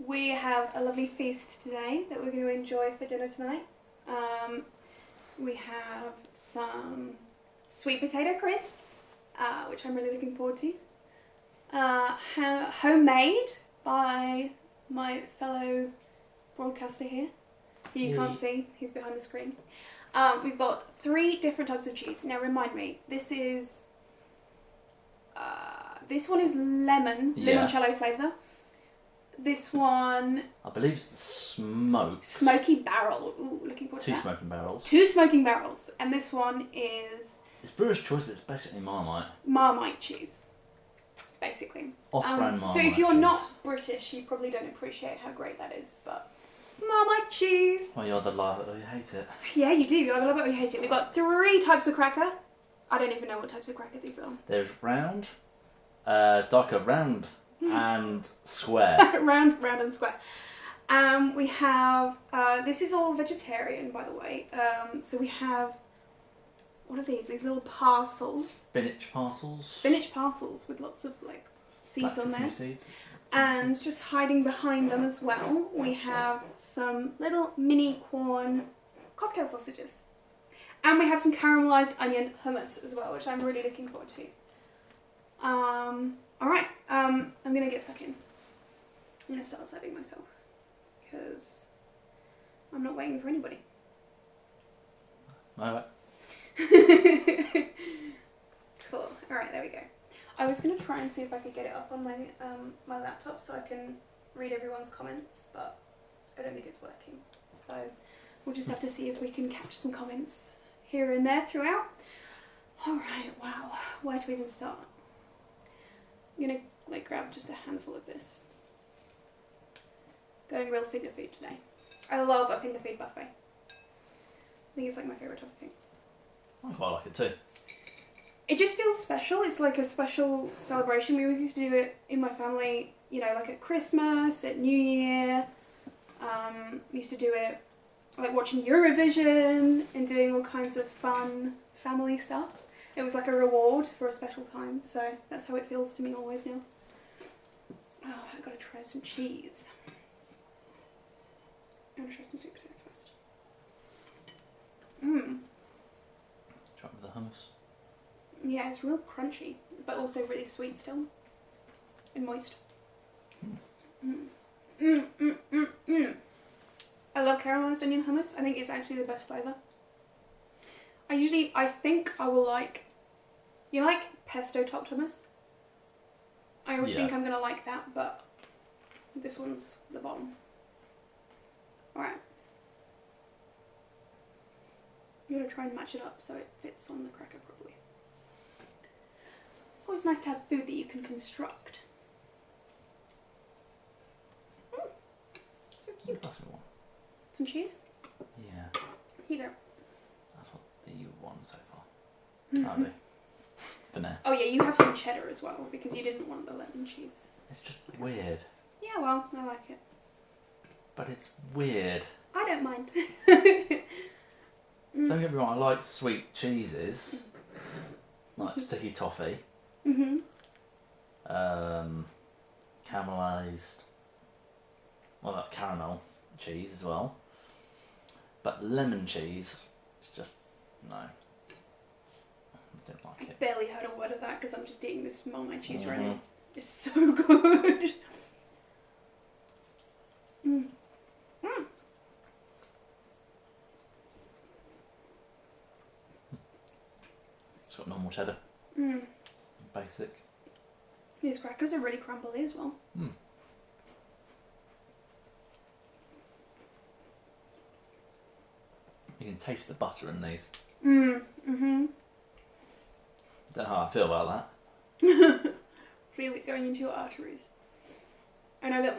We have a lovely feast today that we're going to enjoy for dinner tonight. We have some sweet potato crisps, which I'm really looking forward to. Homemade by my fellow broadcaster here, who you can't see, he's behind the screen. We've got 3 different types of cheese. Now remind me, this one is limoncello flavour. This one, I believe it's smoked. Smoky barrel. Ooh, looking forward to that. 2 smoking barrels. 2 smoking barrels. And this one is... It's brewer's choice, but it's basically Marmite. Marmite cheese, basically. Off-brand Marmite So if you're cheese. not British, you probably don't appreciate how great that is, but... Marmite cheese! Well, you either love it or you hate it. Yeah, you do. You either love it or you hate it. We've got 3 types of cracker. I don't even know what types of cracker these are. There's round, darker round, and square. round and square. We have, this is all vegetarian, by the way. So we have, what are these? These little parcels. Spinach parcels. Spinach parcels with lots of like seeds on there. Seeds. And just hiding behind them as well, we have some little mini corn cocktail sausages. And we have some caramelized onion hummus as well, which I'm really looking forward to. Alright, I'm going to get stuck in. I'm going to start serving myself, because I'm not waiting for anybody. Alright. Cool. Alright, there we go. I was going to try and see if I could get it up on my my laptop so I can read everyone's comments, but I don't think it's working. So we'll just have to see if we can catch some comments here and there throughout. Alright, wow. Where to even start? I'm going to grab just a handful of this. Going real finger food today. I love a finger food buffet. I think it's like my favourite type of thing. I quite like it too. It just feels special. It's like a special celebration. We always used to do it in my family, you know, like at Christmas, at New Year. We used to do it like watching Eurovision and doing all kinds of fun family stuff. It was like a reward for a special time, so that's how it feels to me always now. Oh, I've got to try some cheese. I'm going to try some sweet potato first. Try it with the hummus. Yeah, it's real crunchy, but also really sweet still. And moist. I love caramelized onion hummus. I think it's actually the best flavour. I think I will like... You like pesto topped hummus? I always think I'm going to like that, but this one's the bomb. Alright. I'm going to try and match it up so it fits on the cracker properly. It's always nice to have food that you can construct. So cute. That's what. Some cheese? Yeah. Here you go. That's what you want so far. That'll do. For now. Oh yeah, you have some cheddar as well because you didn't want the lemon cheese. It's just weird. Yeah, well, I like it. But it's weird. I don't mind. Don't get me wrong, I like sweet cheeses. Like sticky toffee. Caramelised. Well, like caramel cheese as well. But lemon cheese, it's just, no. I don't like it. I barely heard a word of that because I'm just eating this Marmite cheese right now. It's so good. It's got normal cheddar. Basic. These crackers are really crumbly as well. You can taste the butter in these. Feel Don't know how I feel about that. it going into your arteries. I know that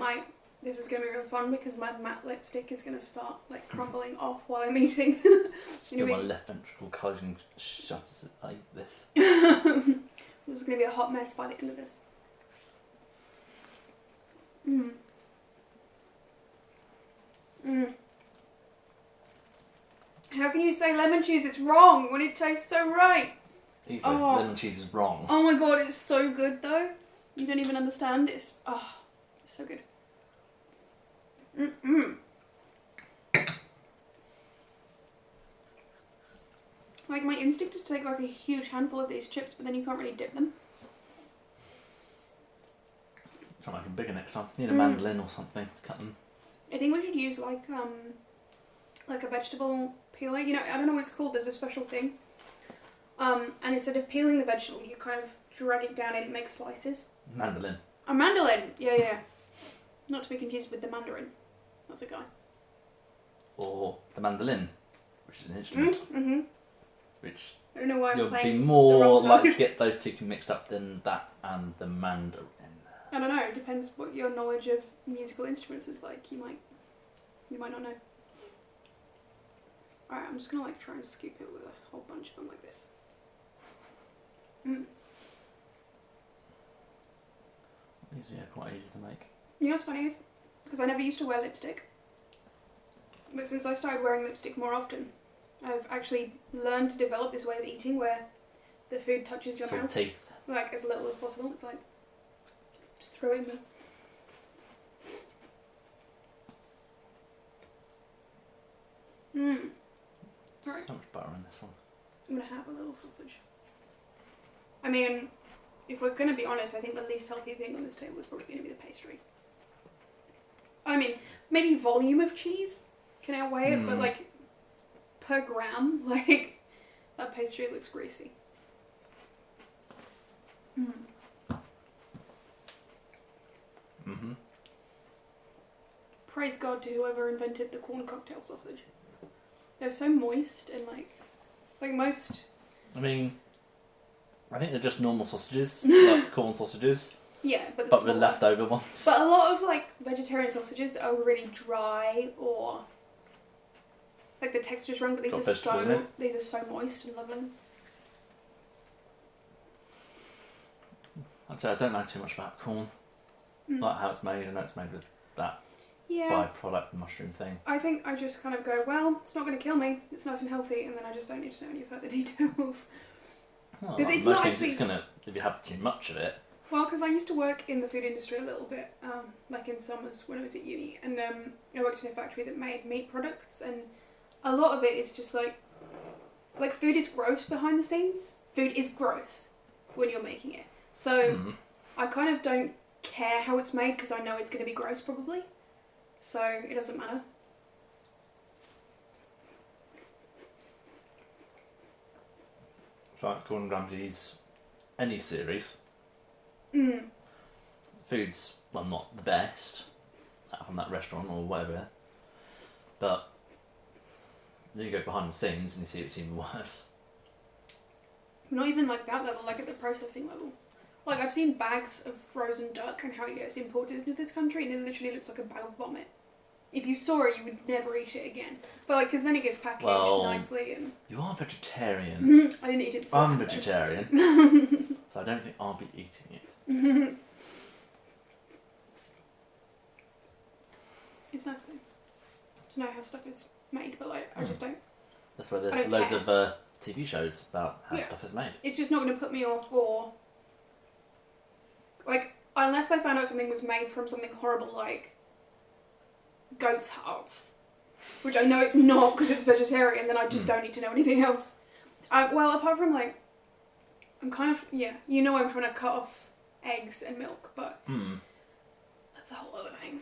this is going to be real fun because my matte lipstick is going to start like crumbling off while I'm eating. Still my left ventricle closing shutters like this. This is going to be a hot mess by the end of this. How can you say lemon cheese? It's wrong when it tastes so right. Easily, lemon cheese is wrong. Oh my god, it's so good though. You don't even understand. It's so good. like my instinct is to take like a huge handful of these chips, but then you can't really dip them. Try and make them bigger next time. Need a mandolin or something to cut them. I think we should use like a vegetable peeler. You know, I don't know what it's called. There's a special thing. And instead of peeling the vegetable, you kind of drag it down and it makes slices. Mandolin. A mandolin. Yeah. Not to be confused with the mandarin. That's a guy. Or the mandolin, which is an instrument. Mm-hmm. Which I don't know why I'm you'll playing be the more wrong likely side. to get those two mixed up than that and the mandarin. I don't know. It depends what your knowledge of musical instruments is like. You might not know. Alright, I'm just gonna like try and scoop it with a whole bunch of them like this. These are quite easy to make. You know what's funny is, because I never used to wear lipstick, but since I started wearing lipstick more often, I've actually learned to develop this way of eating where the food touches your Sort of mouth teeth. like as little as possible. It's like just throw it in there. Alright. So much butter in this one. I'm gonna have a little sausage. I mean, if we're gonna be honest, I think the least healthy thing on this table is probably gonna be the pastry. I mean, maybe volume of cheese can outweigh it, but like per gram, like that pastry looks greasy. Praise God to whoever invented the corn cocktail sausage. They're so moist and like most. I mean, I think they're just normal sausages, like corn sausages, Yeah, but but the smaller. leftover ones. But a lot of like vegetarian sausages are really dry or like the texture's wrong. But these Got are vegetables in so it. these are so moist and lovely. I'd say I don't know too much about corn, like how it's made. I know it's made with that Yeah, byproduct mushroom thing. I think I just kind of go, well, it's not going to kill me. It's nice and healthy, and then I just don't need to know any further details. Well, Because like it's most not things, actually- it's gonna if you have too much of it. Well, because I used to work in the food industry a little bit, like in summers when I was at uni, and I worked in a factory that made meat products, and a lot of it is just like food is gross behind the scenes. Food is gross when you're making it, so I kind of don't care how it's made because I know it's going to be gross probably, so it doesn't matter. It's like Gordon Ramsay's any series. Food's well not the best from that restaurant or whatever, but then you go behind the scenes and you see it's even worse. Not even like that level, like at the processing level. Like I've seen bags of frozen duck and how it gets imported into this country, and it literally looks like a bag of vomit. If you saw it, you would never eat it again. But like, because then it gets packaged nicely and. You are vegetarian. I didn't eat it. I'm beforehand, vegetarian, so I don't think I'll be eating it. It's nice though to know how stuff is made, but like I just don't. That's why I there's don't loads care. of TV shows about how Yeah. stuff is made. It's just not going to put me off, or like unless I found out something was made from something horrible like goat's hearts, which I know it's not because it's vegetarian. Then I just don't need to know anything else. Well, apart from like, I'm kind of I'm trying to cut off eggs and milk, but that's a whole other thing.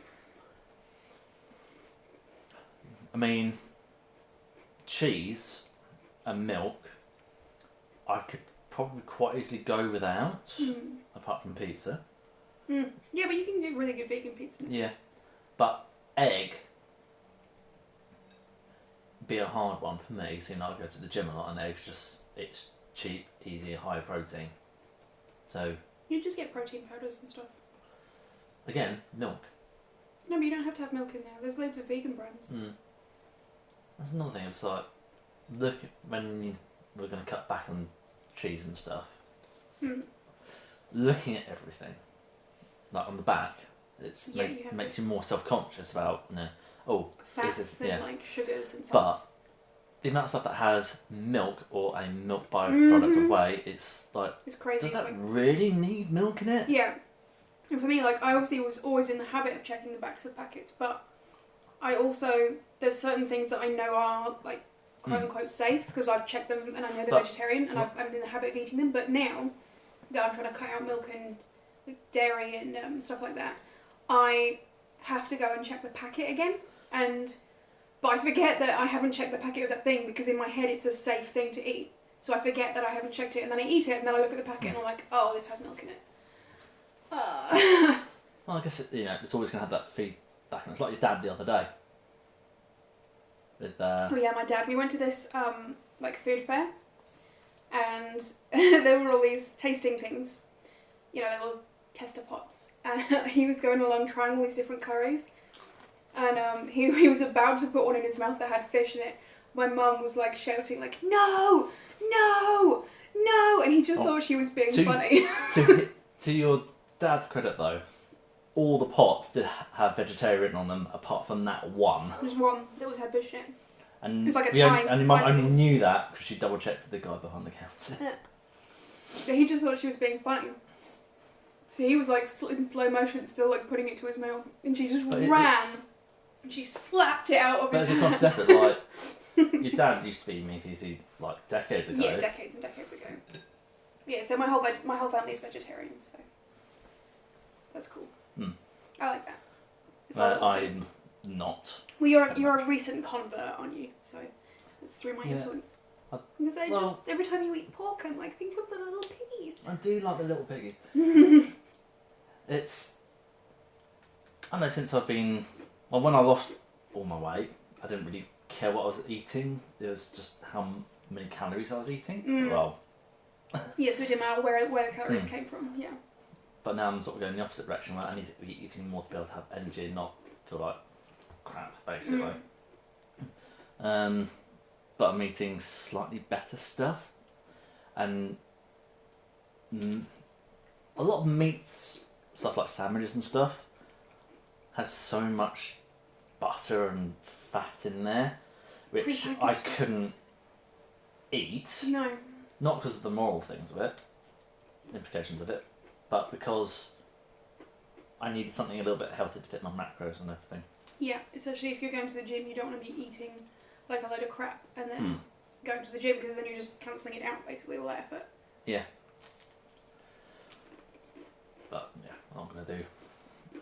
I mean, cheese and milk, I could probably quite easily go without, apart from pizza. Yeah, but you can get really good vegan pizza. Yeah, but egg be a hard one for me. Seeing I go to the gym a lot, and eggs it's cheap, easy, high protein. So You just get protein powders and stuff. again, milk. No, but you don't have to have milk in there. There's loads of vegan brands. That's another thing. It's like when we're going to cut back on cheese and stuff. Looking at everything, like on the back, makes you more self-conscious about Fats is and it, like sugars and But stuff. the amount of stuff that has milk or a milk byproduct of whey, it's like, It's crazy. does It's that like, really need milk in it? yeah. And for me, like, I obviously was always in the habit of checking the backs of packets, but I also, there's certain things that I know are, like, quote unquote safe because I've checked them and I know they're But- vegetarian and I'm in the habit of eating them. But now that I'm trying to cut out milk and dairy and stuff like that, I have to go and check the packet again. But I forget that I haven't checked the packet of that thing because in my head it's a safe thing to eat. So I forget that I haven't checked it and then I eat it and then I look at the packet and I'm like, oh, this has milk in it. Well, I guess it's always going to have that feedback. And it's like your dad the other day. With Oh yeah, my dad. We went to this food fair, and there were all these tasting things, little tester pots, and he was going along trying all these different curries, and he was about to put one in his mouth that had fish in it. My mum was like shouting like, no, no, no, and he just thought she was being funny. to your dad's credit though, all the pots did have vegetarian written on them, apart from that one. There's one that had fish in it. And it was like a Thai. And your mum only knew that because she double checked with the guy behind the counter. Yeah. But he just thought she was being funny. So he was like in slow motion, still like putting it to his mouth, and she just ran and she slapped it out of his hand. But it's a conscious effort. Like your dad used to be meat like decades ago. Yeah, decades and decades ago. Yeah, so my whole family is vegetarian, so that's cool. I like that. I'm not. Well, you're a recent convert, aren't you? So it's through my influence. Because just every time you eat pork, I'm like, think of the little piggies. I do like the little piggies. I know since I've been when I lost all my weight, I didn't really care what I was eating. It was just how many calories I was eating. Well. Yeah, so it didn't matter where the calories came from. Yeah. But now I'm sort of going the opposite direction. Where I need to be eating more to be able to have energy, and not feel like crap, basically. But I'm eating slightly better stuff, and a lot of meats, stuff like sandwiches and stuff, has so much butter and fat in there, which I couldn't eat. No. Not because of the moral things of it, implications of it, but because I needed something a little bit healthy to fit my macros and everything. Yeah, especially if you're going to the gym, you don't want to be eating like a load of crap and then going to the gym, because then you're just cancelling it out, basically, all that effort. Yeah. But yeah, I'm not going to do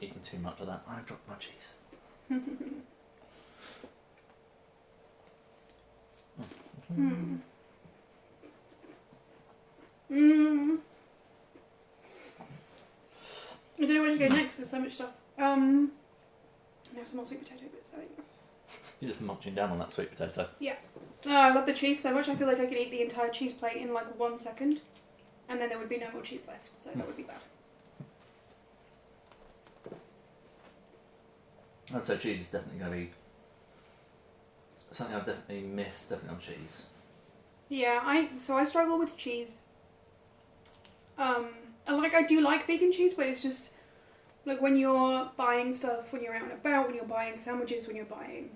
eating too much of that. I dropped my cheese. I don't know where to go next. There's so much stuff. Now some more sweet potato bits, I think. You're just munching down on that sweet potato. Yeah. Oh, I love the cheese so much. I feel like I could eat the entire cheese plate in like 1 second, and then there would be no more cheese left. So that would be bad. I'd say cheese is definitely going to be something I've definitely missed, definitely on cheese. Yeah, I struggle with cheese. I do like vegan cheese, but it's just like when you're buying stuff, when you're out and about, when you're buying sandwiches, when you're buying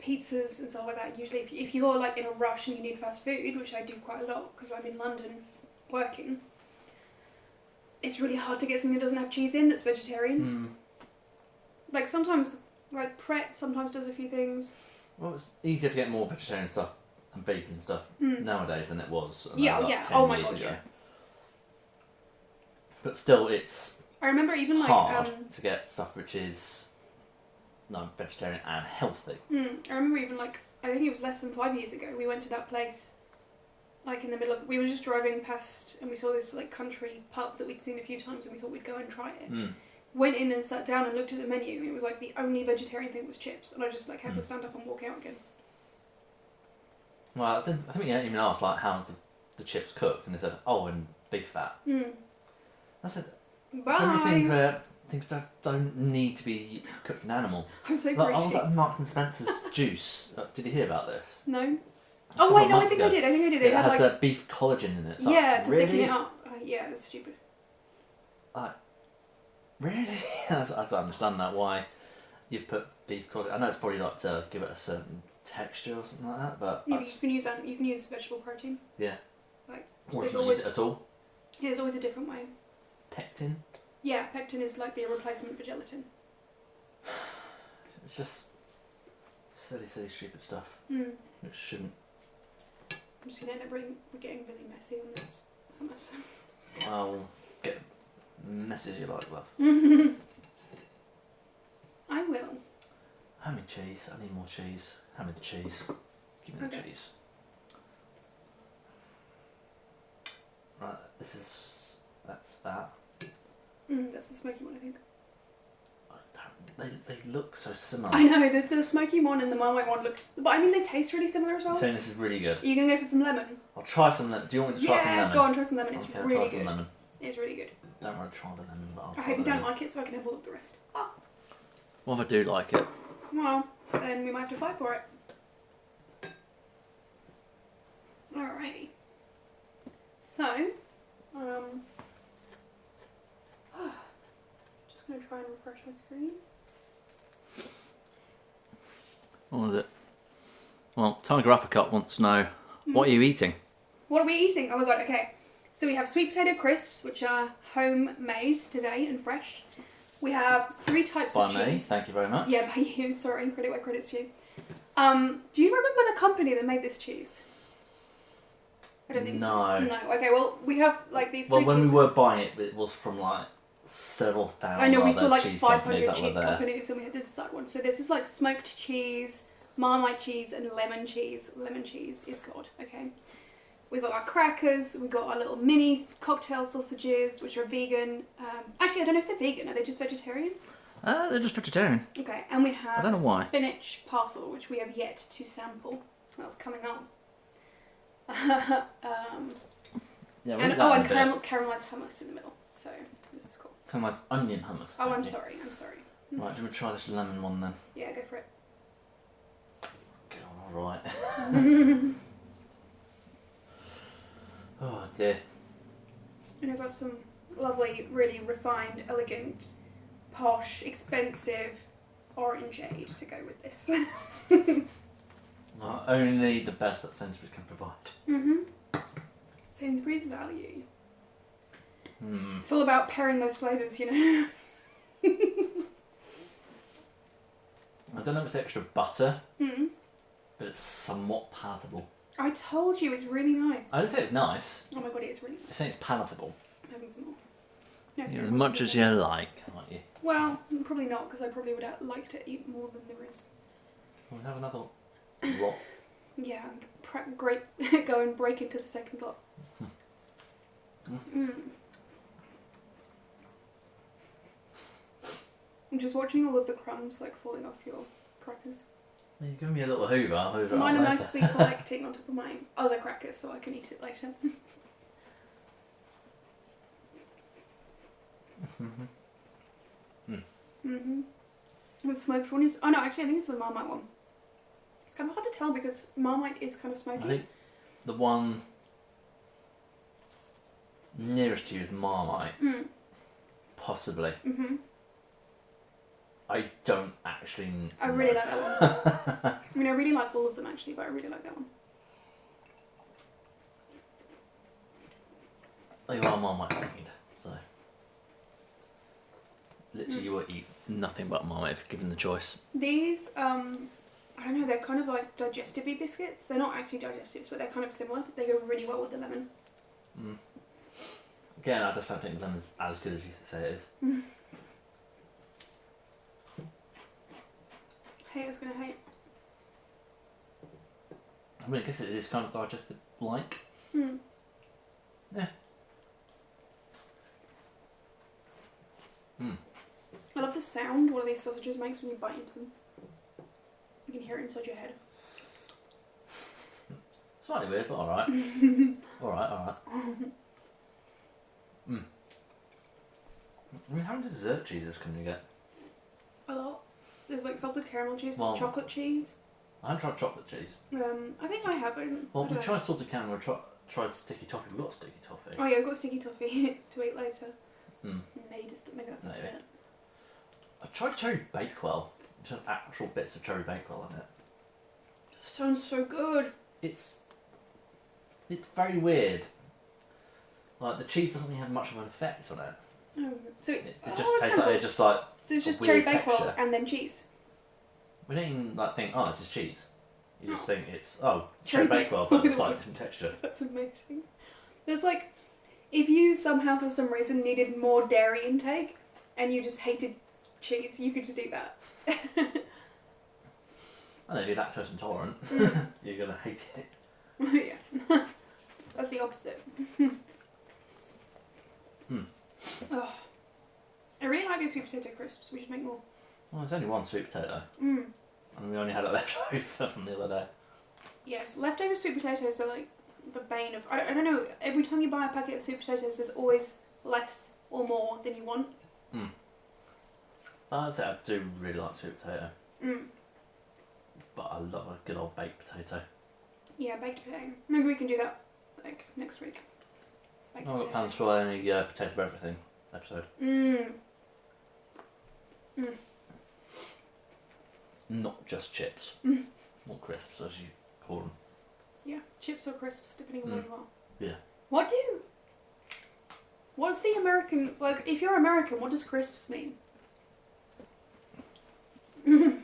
pizzas and stuff like that. Usually, if you're like in a rush and you need fast food, which I do quite a lot because I'm in London working, it's really hard to get something that doesn't have cheese in that's vegetarian. Like sometimes, like Pret sometimes does a few things. Well, it's easier to get more vegetarian stuff and vegan stuff nowadays than it was. Yeah. 10 Oh my years god, ago. yeah. But still, it's I remember even like hard to get stuff which is vegetarian and healthy. I remember even like I think it was less than 5 years ago. We went to that place, like in the middle of. We were just driving past and we saw this like country pub that we'd seen a few times and we thought we'd go and try it. Went in and sat down and looked at the menu and it was like the only vegetarian thing was chips, and I just like had to stand up and walk out again. Well, I think we even asked like how's the chips cooked, and they said and big fat. I said so many things where things don't need to be cooked in animal. I'm so like, I was greedy. at Marks and Spencer's juice. Did you hear about this? No. Oh wait, no, I think I did. They it had has like beef collagen in it. It's to really? thicken it up. Yeah, that's stupid. Really? I don't understand that. Why you put beef collagen? I know it's probably like to give it a certain texture or something like that, but Yeah, but you can use vegetable protein. Yeah. Like Or there's should always use it at all? there's always a different way. Pectin. Yeah, pectin is like the replacement for gelatin. It's just silly, stupid stuff. Mm. Which shouldn't I'm just gonna end up getting really messy on this hummus. Well, get messy as you like, love. I will. Hand me cheese. I need more cheese. Hand me the cheese. Give me the cheese. Right, that's that. That's the smoky one, I think. They look so similar. I know, the smoky one and the Marmite one look... But I mean, they taste really similar as well. I'm saying this is really good. Are you going to go for some lemon? I'll try some lemon. Do you want me to try some lemon? Yeah, go on, try some lemon. It's okay, really I'll good. try some lemon. It's really good. Don't want to try the lemon, but I'll try I hope you the don't lemon. like it so I can have all of the rest. Ah. Well, if I do like it. Well, then we might have to fight for it. Alrighty. So, just going to try and refresh my screen. What is it? Well, Tiger Uppercut wants to know, what are you eating? What are we eating? Oh my god, okay. So we have sweet potato crisps, which are homemade today and fresh. We have 3 types of cheese. By me, thank you very much. Yeah, by you, sorry, credit where credit's due. Do you remember the company that made this cheese? I don't think so. No. Okay, well, we have like these 3 cheeses. Well, when we were buying it, it was from like several thousand. I know, we saw like cheese 500 cheese companies and we had to decide one. So this is like smoked cheese, Marmite cheese and lemon cheese. Lemon cheese is good, okay. We've got our crackers, we've got our little mini cocktail sausages, which are vegan. Actually, I don't know if they're vegan. Are they just vegetarian? They're just vegetarian. Okay, and we have I don't know why. spinach parcel, which we have yet to sample. That's coming up. Yeah, and caramelized hummus in the middle. So this is cool. Caramelized onion hummus. Oh, I'm sorry. Right, do we try this lemon one then? Yeah, go for it. Get on, alright. Oh dear. And I've got some lovely, really refined, elegant, posh, expensive orangeade to go with this. Only the best that Sainsbury's can provide. Sainsbury's value. It's all about pairing those flavours, you know. I don't know if it's extra butter, but it's somewhat palatable. I told you, it's really nice. I didn't say it's nice. Oh my god, it is really nice. I say it's palatable. I'm having some more. No, as much as you like, aren't you? Well, probably not, because I probably would have liked to eat more than there is. We'll have another lot. Yeah, go and break into the second lot. I'm just watching all of the crumbs like falling off your crackers. You give me a little hoover. Mine are nicely collecting on top of my other crackers so I can eat it later. The smoked one is... Oh no, actually I think it's the Marmite one. It's kind of hard to tell because Marmite is kind of smoky. I think the one nearest to you is Marmite. Possibly. I don't actually know. I really like that one. I mean, I really like all of them actually, but I really like that one. You are Marmite themed, so literally you will eat nothing but Marmite if given the choice. These, I don't know, they're kind of like digestive-y biscuits. They're not actually digestives, but they're kind of similar. They go really well with the lemon. Again, I just don't think the lemon's as good as you say it is. Haters gonna hate. I mean, I guess it is kind of digestive-like. Yeah. I love the sound one of these sausages makes when you bite into them. You can hear it inside your head. Slightly weird, but alright. alright. I mean, how many dessert cheeses can you get? A lot. There's like salted caramel cheese, there's chocolate cheese. I haven't tried chocolate cheese. I think I have. We tried salted caramel, we tried sticky toffee. We got sticky toffee. Oh yeah, we've got sticky toffee to eat later. Maybe that's not it. I tried cherry bakewell. Just actual bits of cherry bakewell in it. Sounds so good. It's very weird. Like the cheese doesn't really have much of an effect on it. Oh, so it just tastes like it's So it's just cherry bakewell and then cheese. We don't even like think, oh, this is cheese. You just think it's cherry Bakewell, but it's like different texture. That's amazing. There's like, if you somehow for some reason needed more dairy intake and you just hated cheese, you could just eat that. And if you're lactose intolerant, you're gonna hate it. Yeah, that's the opposite. Oh, I really like these sweet potato crisps. We should make more. Well, there's only one sweet potato. And we only had it left over from the other day. Yes, leftover sweet potatoes are like the bane of... I don't know, every time you buy a packet of sweet potatoes, there's always less or more than you want. I'd say I do really like sweet potato. But I love a good old baked potato. Yeah, baked potato. Maybe we can do that like next week. I've got plans for any potato for everything episode. Not just chips. Or crisps, as you call them. Yeah, chips or crisps, depending on where you are. Yeah. What's the American... Like, if you're American, what does crisps mean? I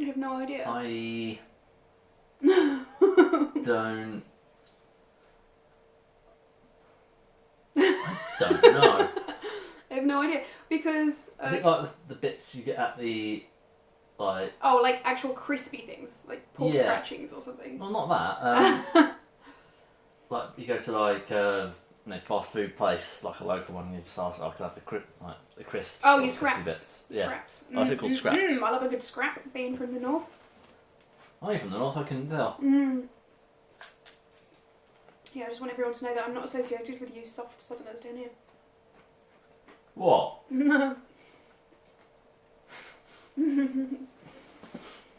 have no idea. I don't know. I have no idea because is it like the bits you get at the like? Oh, like actual crispy things, like pork scratchings or something. Well, not that. Like you go to like fast food place, like a local one, and you just ask, "I can have the crisps." Oh, your scraps. Bits. Scraps. Oh, is it called scraps? I love a good scrap. Being from the north. Oh, you're from the north. I couldn't tell. Yeah, I just want everyone to know that I'm not associated with you soft southerners down here. What? No.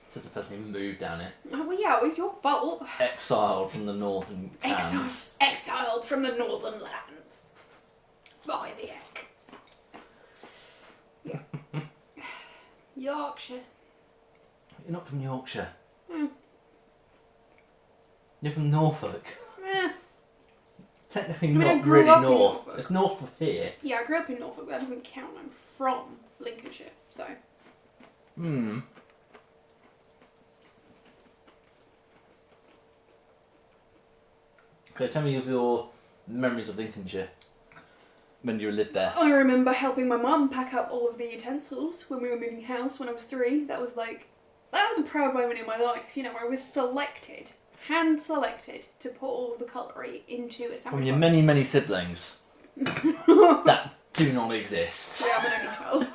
Says the person who moved down here. Oh, well, yeah, it was your fault. Exiled from the northern lands. Exiled from the northern lands. By the egg. Yeah. Yorkshire. You're not from Yorkshire. You're from Norfolk. Technically not really north. It's north of here. Yeah, I grew up in Norfolk, but that doesn't count. I'm from Lincolnshire, so... Okay, tell me of your memories of Lincolnshire when you lived there. I remember helping my mum pack up all of the utensils when we were moving house when I was 3. That was a proud moment in my life. You know, I was hand-selected to put all of the cutlery into a sandwich From your box. many, many siblings that do not exist. Yeah, I'm an only child.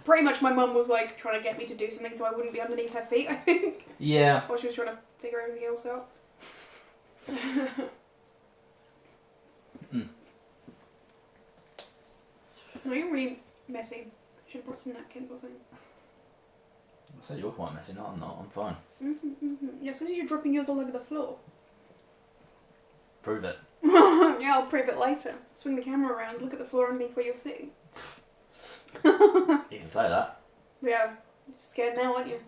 Pretty much my mum was like trying to get me to do something so I wouldn't be underneath her feet, I think. Yeah. While she was trying to figure everything else out. No, you're really messy. Should have brought some napkins or something. I say you're quite messy. No, I'm not. I'm fine. Yes, because you're dropping yours all over the floor. Prove it. Yeah, I'll prove it later. Swing the camera around, look at the floor underneath where you're sitting. You can say that. Yeah, you're scared now, aren't you?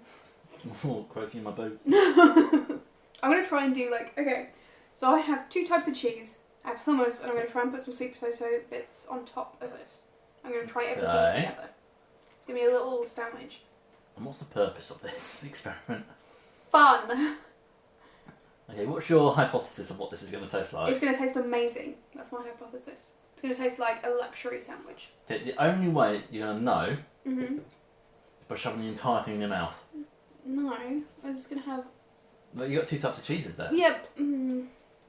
Oh, croaking in my boots. I'm going to try and do okay, so I have 2 types of cheese. I have hummus, and I'm going to try and put some sweet potato bits on top of this. I'm going to try everything together. It's going to be a little sandwich. And what's the purpose of this experiment? Fun! Okay, what's your hypothesis of what this is going to taste like? It's going to taste amazing. That's my hypothesis. It's going to taste like a luxury sandwich. Okay, the only way you're going to know is by shoving the entire thing in your mouth. No, I'm just going to have... But you got 2 types of cheeses there. Yeah,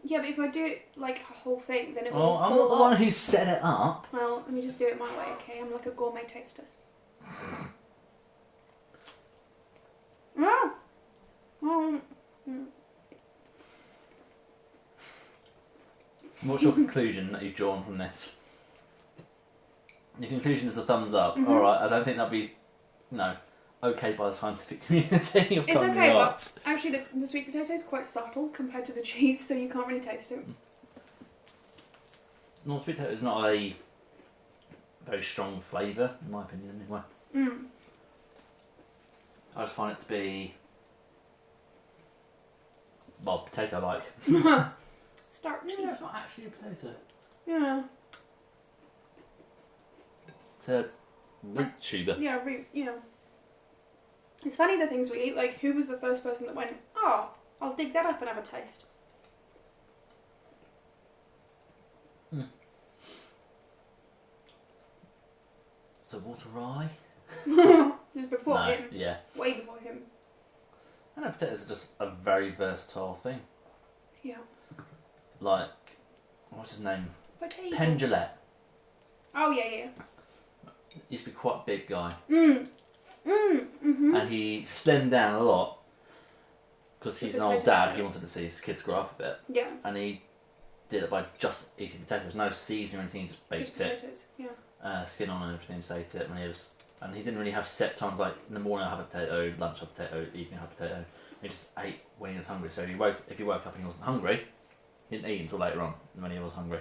yeah, but if I do it like a whole thing, then it will Oh, I'm not the one who set it up. Well, let me just do it my way, okay? I'm like a gourmet taster. What's your conclusion that you've drawn from this? Your conclusion is a thumbs up. Alright, I don't think that'd be, okay by the scientific community. It's okay, but actually the sweet potato is quite subtle compared to the cheese, so you can't really taste it. No, sweet potato is not a very strong flavour, in my opinion, anyway. I just find it to be, well, potato-like. Starchy. No, it's not actually a potato. Yeah. It's a root tuber. Yeah, root, yeah. It's funny the things we eat. Like, who was the first person that went, oh, I'll dig that up and have a taste? So Walter Raleigh? Just before him. Yeah. Way before him. I know potatoes are just a very versatile thing. Yeah. Like, what's his name? Potatoes. Pendulette. Oh, yeah. Used to be quite a big guy. Mm-hmm. And he slimmed down a lot because he's an old dad. He wanted to see his kids grow up a bit. Yeah. And he did it by just eating potatoes. No seasoning or anything, he just baked Just potatoes, yeah. Skin on and everything, just ate it when he was... And he didn't really have set times, like in the morning I'll have a potato, lunch I'll have a potato, evening I'll have a potato. He just ate when he was hungry. So if he woke up and he wasn't hungry, he didn't eat until later on when he was hungry.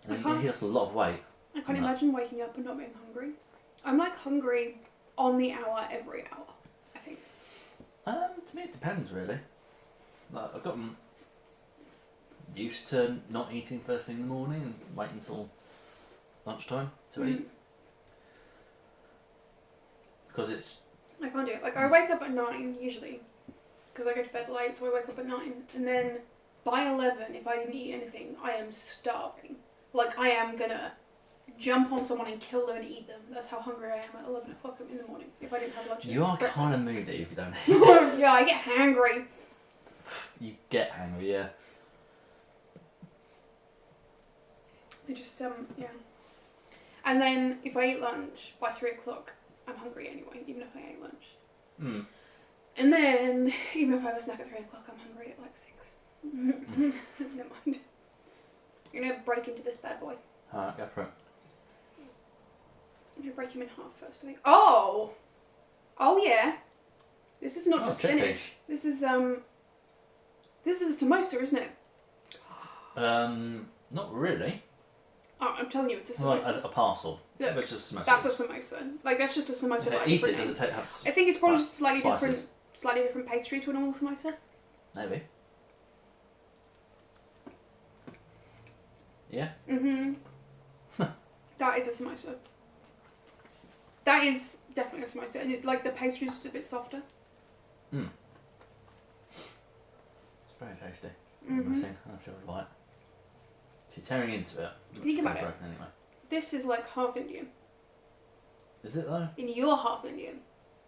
And he lost a lot of weight. I can't imagine waking up and not being hungry. I'm like hungry on the hour every hour, I think. To me it depends really. Like, I've gotten used to not eating first thing in the morning and waiting until lunchtime to eat. Because it's... I can't do it. Like, I wake up at 9 usually, because I go to bed late, so I wake up at 9. And then by 11, if I didn't eat anything, I am starving. Like, I am gonna jump on someone and kill them and eat them. That's how hungry I am at 11 o'clock in the morning, if I didn't have lunch. You are kind of moody if you don't eat. Yeah, I get hangry. You get hungry, yeah. I just, yeah. And then if I eat lunch by 3 o'clock, I'm hungry anyway, even if I ate lunch. And then, even if I have a snack at 3 o'clock, I'm hungry at like 6. Never mind. I'm going to break into this bad boy. Alright, go for it. I'm going to break him in half first, I think. Oh! Oh, yeah. This is not just spinach. This is a samosa, isn't it? Not really. Oh, I'm telling you, it's a samosa. Like a parcel. Look, which is samosa. that's a samosa. Like, that's just a samosa. Okay, eat it, does it have I think it's probably just slightly slices. different pastry to a normal samosa. Maybe. Yeah? Mm-hmm. That is a samosa. That is definitely a samosa. And like, the pastry is just a bit softer. It's very tasty. Mm-hmm. I don't know if you're right. If you're tearing into it, think about it. Anyway. This is like half Indian. Is it though? And you're half Indian.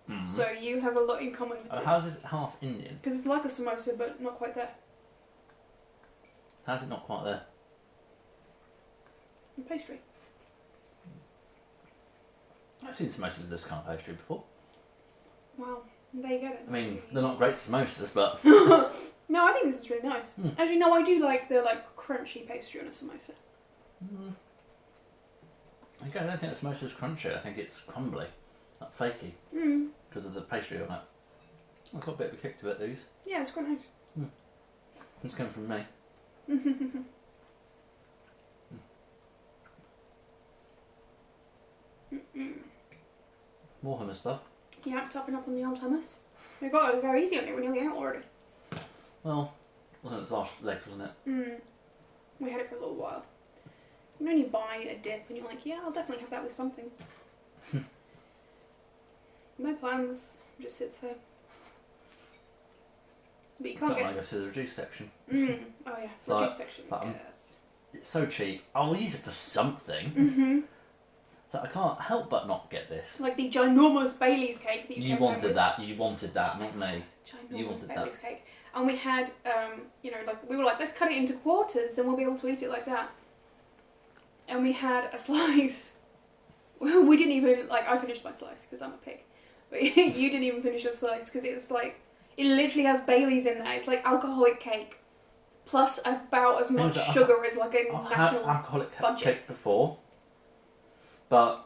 Mm-hmm. So you have a lot in common with this. How's this half Indian? Because it's like a samosa, but not quite there. How's it not quite there? And pastry. I've seen samosas with this kind of pastry before. Wow. There you go then. I mean, they're not great samosas, but... No, I think this is really nice. Actually, no, I do like the crunchy pastry on a samosa. I don't think the samosa is crunchy. I think it's crumbly, like flaky, because of the pastry on it. I've got a bit of a kick to it, these. Yeah, it's quite nice. It's coming from me. More hummus stuff. Yeah, topping up on the old hummus. We got it very easy on it. We're nearly out already. Well, wasn't its last legs, wasn't it? We had it for a little while. You know when you buy a dip and you're like, yeah, I'll definitely have that with something. No plans, just sits there. But you can't get... I go to the reduced section. Oh yeah, the reduced section. Yes. It's so cheap. I'll use it for something. That I can't help but not get this. Like the ginormous Bailey's cake that you wanted that. You wanted that, not me. You wanted Bailey's cake. And we had, we were like, let's cut it into quarters and we'll be able to eat it like that. And we had a slice. We didn't even, I finished my slice because I'm a pig. But you didn't even finish your slice because it's like, it literally has Bailey's in there. It's like alcoholic cake. Plus about as much sugar as like a I've national had alcoholic budget. cake before. But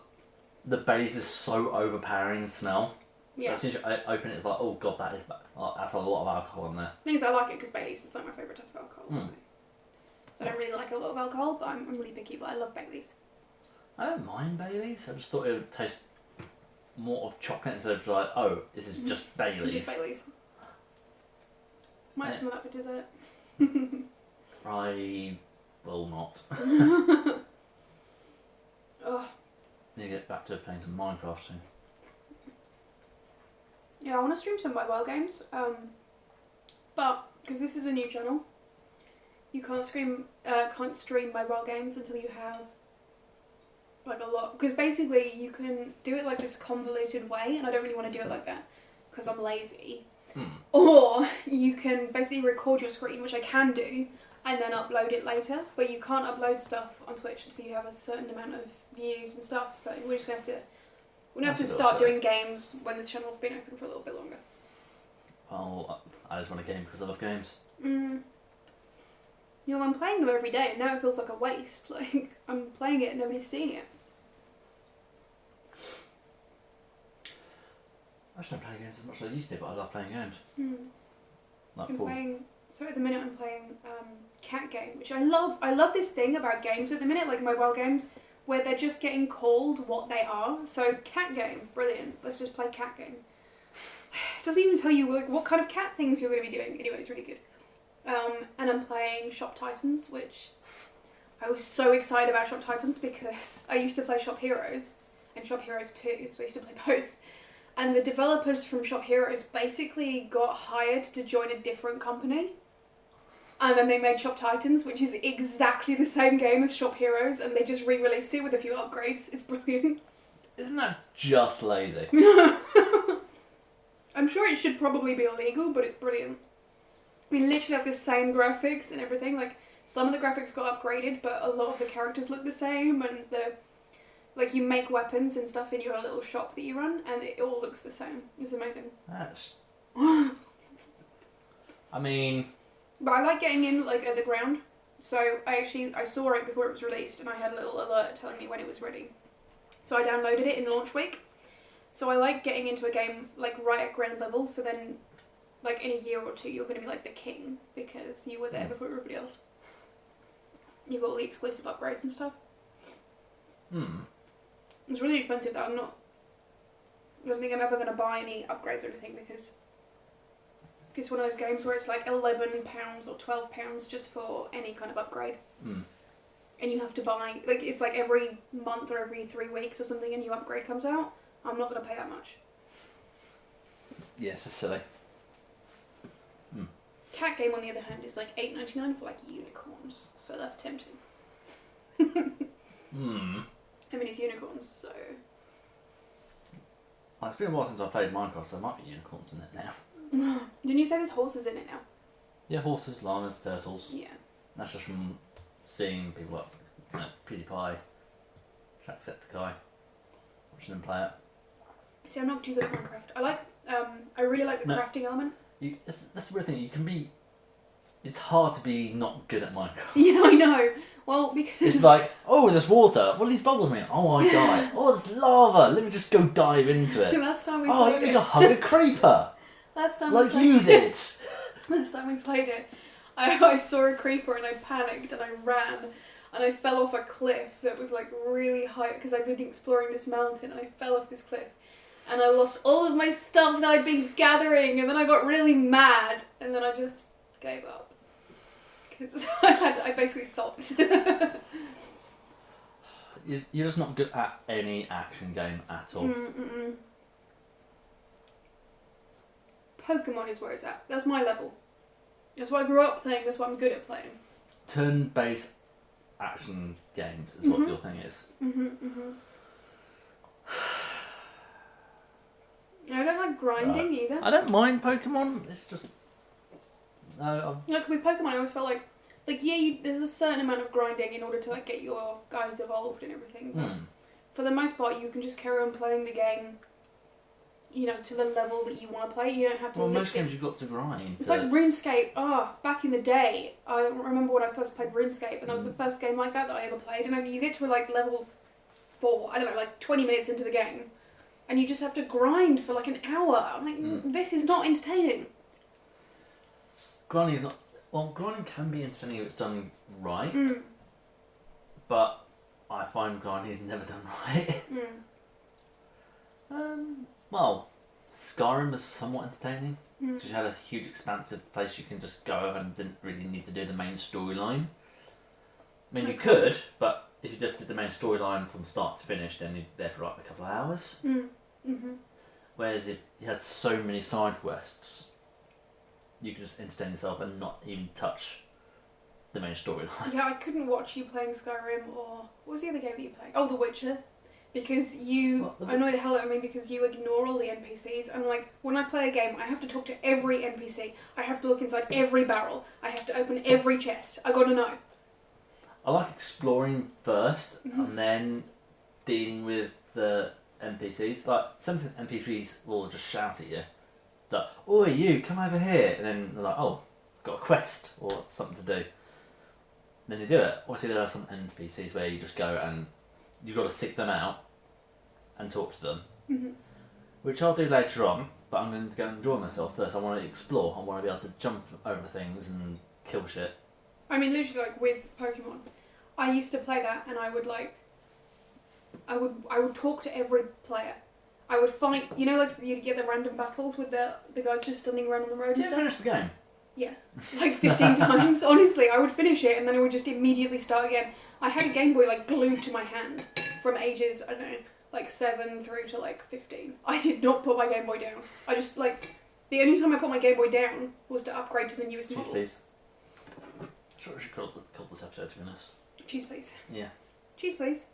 the Bailey's is so overpowering in smell. Yeah. As soon as you open it, it's like, oh god, that's a lot of alcohol in there. The thing is, I like it because Bailey's is like my favourite type of alcohol. So I don't really like a lot of alcohol, but I'm really picky, but I love Bailey's. I don't mind Bailey's. I just thought it would taste more of chocolate instead of like, oh, this is just Bailey's. Just Bailey's. Might have some of that for dessert. I will not. Oh. Need to get back to playing some Minecraft soon. Yeah, I want to stream some mobile games. But because this is a new channel, you can't stream mobile games until you have like a lot. Because basically you can do it like this convoluted way, and I don't really want to do it like that because I'm lazy. Or you can basically record your screen, which I can do, and then upload it later. But you can't upload stuff on Twitch until you have a certain amount of views and stuff. So we're just gonna have to start doing games when this channel's been open for a little bit longer. Well, I just want a game because I love games. You know, I'm playing them every day, and now it feels like a waste. Like, I'm playing it and nobody's seeing it. I just don't play games as much as I used to, but I love playing games. Like So at the minute I'm playing Cat Game, which I love. I love this thing about games at the minute, like mobile games, where they're just getting called what they are. So Cat Game, brilliant. Let's just play Cat Game. It doesn't even tell you like what kind of cat things you're going to be doing. Anyway, it's really good. And I'm playing Shop Titans, which I was so excited about Shop Titans because I used to play Shop Heroes and Shop Heroes 2, so I used to play both. And the developers from Shop Heroes basically got hired to join a different company. And then they made Shop Titans, which is exactly the same game as Shop Heroes, and they just re-released it with a few upgrades. It's brilliant. Isn't that just lazy? I'm sure it should probably be illegal, but it's brilliant. We literally have the same graphics and everything. Like, some of the graphics got upgraded, but a lot of the characters look the same, and like, you make weapons and stuff in your little shop that you run, and it all looks the same. It's amazing. That's... I mean... But I like getting in, like, at the ground. So, I saw it before it was released, and I had a little alert telling me when it was ready. So I downloaded it in launch week. So I like getting into a game, like, right at ground level, so then, like, in a year or two, you're going to be, like, the king, because you were there before everybody else. You've got all the exclusive upgrades and stuff. It's really expensive, though. I don't think I'm ever going to buy any upgrades or anything, because it's one of those games where it's, like, £11 or £12 just for any kind of upgrade. And you have to buy, like, it's, like, every month or every 3 weeks or something, a new upgrade comes out. I'm not going to pay that much. Yeah, it's just silly. Cat Game, on the other hand, is like $8.99 for like unicorns, so that's tempting. I mean, it's unicorns, so. Well, it's been a while since I played Minecraft, so there might be unicorns in it now. Didn't you say there's horses in it now? Yeah, horses, llamas, turtles. Yeah. That's just from seeing people like PewDiePie, Jacksepticeye, watching them play it. See, I'm not too good at Minecraft. I really like the crafting element. That's the weird thing. You can be. It's hard to be not good at Minecraft. Yeah, I know. Well, because it's like, oh, there's water. What do these bubbles mean? Oh, I die. Oh, there's lava. Let me just go dive into it. Last time we played let me go hug a creeper. Last time like you did. Last time we played it, I saw a creeper and I panicked and I ran and I fell off a cliff that was like really high because I'd been exploring this mountain and I fell off this cliff. And I lost all of my stuff that I'd been gathering, and then I got really mad, and then I just gave up. Because I basically sulked. You're just not good at any action game at all. Pokemon is where it's at. That's my level. That's what I grew up playing, that's what I'm good at playing. Turn-based action games is what your thing is. I don't like grinding either. I don't mind Pokemon. It's just Like with Pokemon, I always felt like there's a certain amount of grinding in order to like get your guys evolved and everything. But for the most part, you can just carry on playing the game. You know, to the level that you want to play. You don't have to. Well, most games you've got to grind. It's like RuneScape. Back in the day, I remember when I first played RuneScape, and that was the first game like that I ever played. And you get to like level 4, I don't know, like 20 minutes into the game. And you just have to grind for like an hour. I'm like, this is not entertaining. Grinding is not... Well, grinding can be entertaining if it's done right. But I find grinding is never done right. Well, Skyrim is somewhat entertaining. Because you had a huge expansive place you can just go and didn't really need to do the main storyline. I mean, you could, but if you just did the main storyline from start to finish, then you're there for like a couple of hours. Whereas if you had so many side quests, you could just entertain yourself and not even touch the main storyline. Yeah, I couldn't watch you playing Skyrim or... What was the other game that you played? Oh, The Witcher. Because you annoy the hell out of me because you ignore all the NPCs. And like, when I play a game, I have to talk to every NPC. I have to look inside every barrel. I have to open every chest. I gotta know. I like exploring first and then dealing with the NPCs. Like, some NPCs will just shout at you that, "Oi, you, come over here." And then they're like, "Oh, I've got a quest or something to do." Then you do it. Obviously, there are some NPCs where you just go and you've got to seek them out and talk to them. Which I'll do later on, but I'm going to go and enjoy myself first. I want to explore. I want to be able to jump over things and kill shit. I mean, literally, like, with Pokemon, I used to play that and I would, like... I would talk to every player. I would fight... You know, like, you'd get the random battles with the guys just standing around on the road and Did you stuff? finish the game? Yeah. Like, 15 times. Honestly, I would finish it and then I would just immediately start again. I had a Game Boy, like, glued to my hand from ages, I don't know, like 7 through to, like, 15. I did not put my Game Boy down. I just, like... The only time I put my Game Boy down was to upgrade to the newest Cheese, model. please. I'm sure I should call this episode, to be honest. Cheese, please. Yeah. Cheese, please.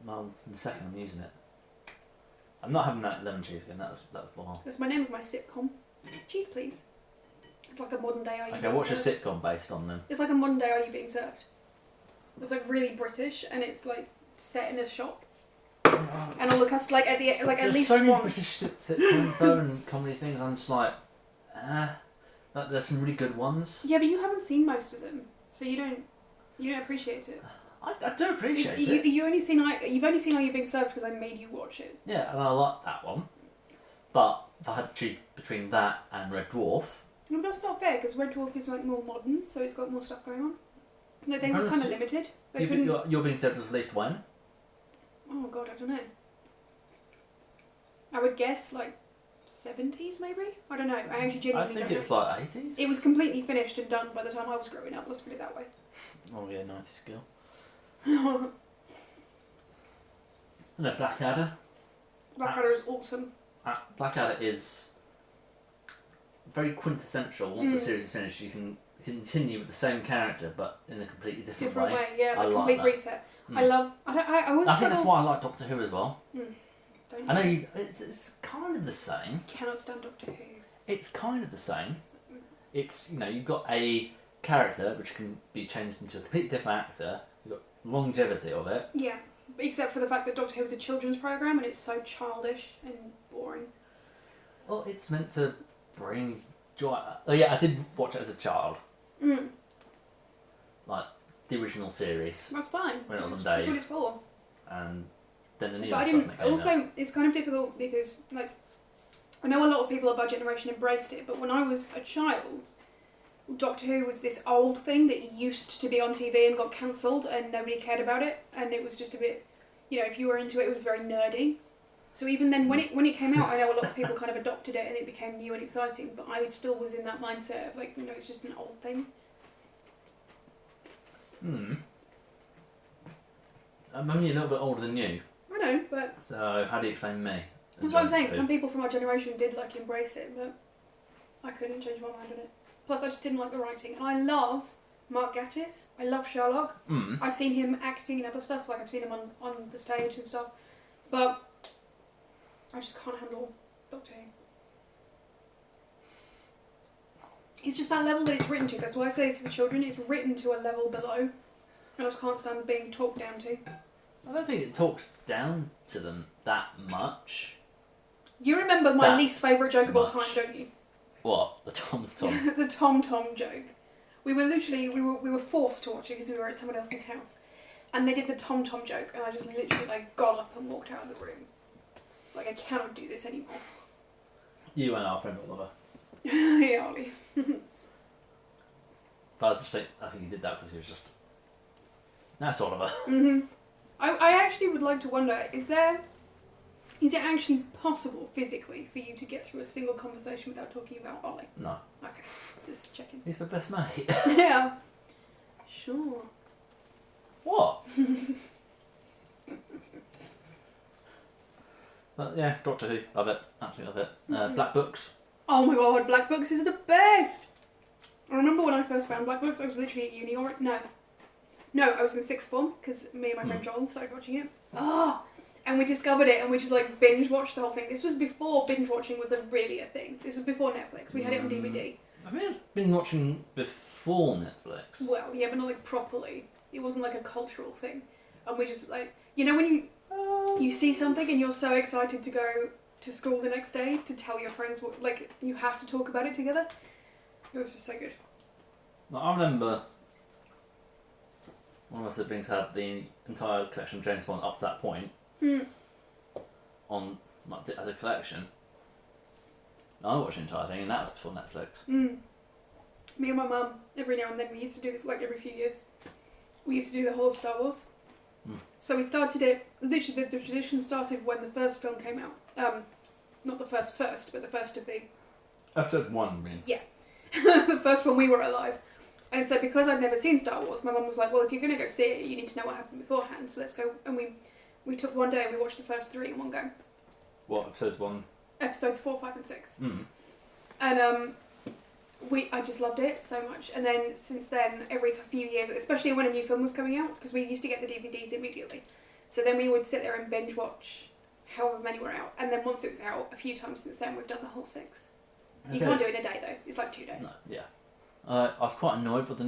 Well, in a second I'm using it. I'm not having that lemon cheese again, that was for... That's my name of my sitcom. Cheese, please. It's like a modern day Are You Okay, Being what's your Served? sitcom based on then? It's like a modern day Are You Being Served? It's like really British and it's like set in a shop. And all the cast like at the like at There's least so many once. British sitcoms though and comedy things, I'm just like, like, there's some really good ones. Yeah, but you haven't seen most of them, so you don't appreciate it. I do appreciate it. You've only seen Are You Being Served because I made you watch it. Yeah, and I like that one. But if I had to choose between that and Red Dwarf... No, that's not fair because Red Dwarf is like more modern, so it's got more stuff going on. Like they were kind of limited. They couldn't... You're Being Served was released when? Oh god, I don't know. I would guess like 70s maybe? I don't know. I actually genuinely don't know. I think it was like 80s. It was completely finished and done by the time I was growing up, let's put it that way. Oh yeah, 90s girl. No, Blackadder. Blackadder is awesome. Blackadder is very quintessential. Once the series is finished, you can continue with the same character but in a completely different way. Yeah, I like like complete that. reset. I always I think that's why I like Doctor Who as well. Don't I know it's kind of the same. Cannot stand Doctor Who. It's kind of the same. It's, you know, you've got a character which can be changed into a completely different actor. You've got longevity of it. Yeah, except for the fact that Doctor Who is a children's programme and it's so childish and boring. Well, it's meant to bring joy. Oh yeah, I did watch it as a child. Like the original series. That's fine. When it was on That's Dave. what it's for. And then the new But I stuff didn't. that came Also, out. it's kind of difficult because, like, I know a lot of people of our generation embraced it, but when I was a child, Doctor Who was this old thing that used to be on TV and got cancelled, and nobody cared about it, and it was just a bit, you know, if you were into it, it was very nerdy. So even then, when it came out, I know a lot of people kind of adopted it, and it became new and exciting. But I still was in that mindset of like, you know, it's just an old thing. I'm only a little bit older than you. I know, but So how do you explain me? that's what I'm saying. Some people from our generation did like embrace it, but I couldn't change my mind on it. Plus, I just didn't like the writing, and I love Mark Gatiss. I love Sherlock. I've seen him acting in other stuff, like I've seen him on the stage and stuff, but I just can't handle Doctor Who. It's just that level that it's written to. That's why I say it's for children. It's written to a level below. I just can't stand being talked down to. I don't think it talks down to them that much. You remember my least favourite joke of all time, don't you? What? The Tom Tom? The Tom Tom joke. We were forced to watch it because we were at someone else's house, and they did the Tom Tom joke, and I just literally like got up and walked out of the room. It's like I cannot do this anymore. You and our friend Oliver. Yeah, Ollie. But I think he did that because he was just... That's Oliver. I actually would like to wonder, is it actually possible physically for you to get through a single conversation without talking about Ollie? No. Okay, just checking. He's my best mate. Yeah. Sure. What? But yeah, Doctor Who, love it, absolutely love it. Black Books. Oh my god, Black Books is the best! I remember when I first found Black Books, I was literally at uni, No, I was in sixth form, because me and my friend John started watching it. And we discovered it, and we just like binge watched the whole thing. This was before binge watching was really a thing. This was before Netflix. We had it on DVD. I think it's been watching before Netflix. Well, yeah, but not like properly. It wasn't like a cultural thing. And we just like, you know when you see something and you're so excited to go to school the next day to tell your friends what, like, you have to talk about it together. It was just so good. I remember one of my siblings had the entire collection of James Bond up to that point on like, as a collection. I watched the entire thing, and that was before Netflix. Me and my mum, every now and then, we used to do this like every few years. We used to do the whole of Star Wars. So we started it, literally the tradition started when the first film came out. Not the first, but the first of the... Episode 1, I mean. Yeah. The first one we were alive. And so because I'd never seen Star Wars, my mum was like, well, if you're going to go see it, you need to know what happened beforehand, so let's go. And we took one day and we watched the first 3 in one go. What, episodes 1? Episodes 4, 5 and 6. And I just loved it so much. And then since then, every few years, especially when a new film was coming out, because we used to get the DVDs immediately. So then we would sit there and binge watch however many were out. And then once it was out, a few times since then, we've done the whole 6. You can't do it in a day though. It's like 2 days. No, yeah. I was quite annoyed with the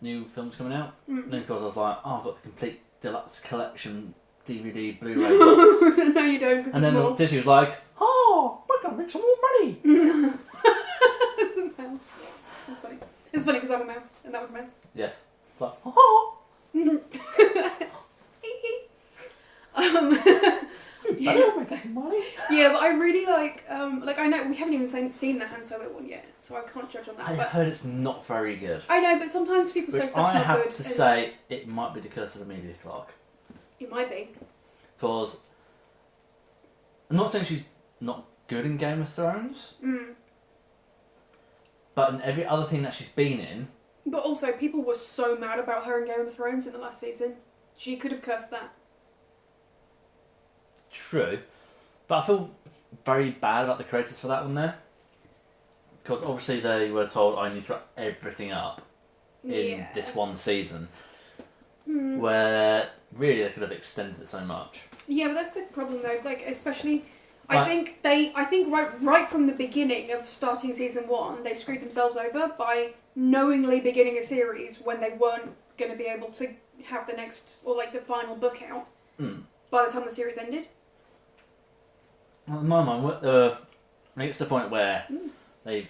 new films coming out. Because I was like, I've got the complete deluxe collection DVD Blu-ray box. No, you don't. And then Disney was like, we're going to make some more money. It's a mouse. It's funny. It's funny because I'm a mouse, and that was a mouse. Yes. But, Yeah, but I really like I know we haven't even seen the Han Solo one yet, so I can't judge on that. I heard it's not very good. I know, but sometimes people say stuff's not good. I have to say, it might be the curse of Emilia Clarke. It might be. Because, I'm not saying she's not good in Game of Thrones, but in every other thing that she's been in... But also, people were so mad about her in Game of Thrones in the last season. She could have cursed that. True. But I feel very bad about the creators for that one there. Because obviously they were told, I need to wrap everything up in this one season. Where really they could have extended it so much. Yeah, but that's the problem though. Like, especially... I think right from the beginning of starting season 1, they screwed themselves over by knowingly beginning a series when they weren't going to be able to have the next, or like the final book out by the time the series ended. Well, in my mind, it gets to the point where Daenerys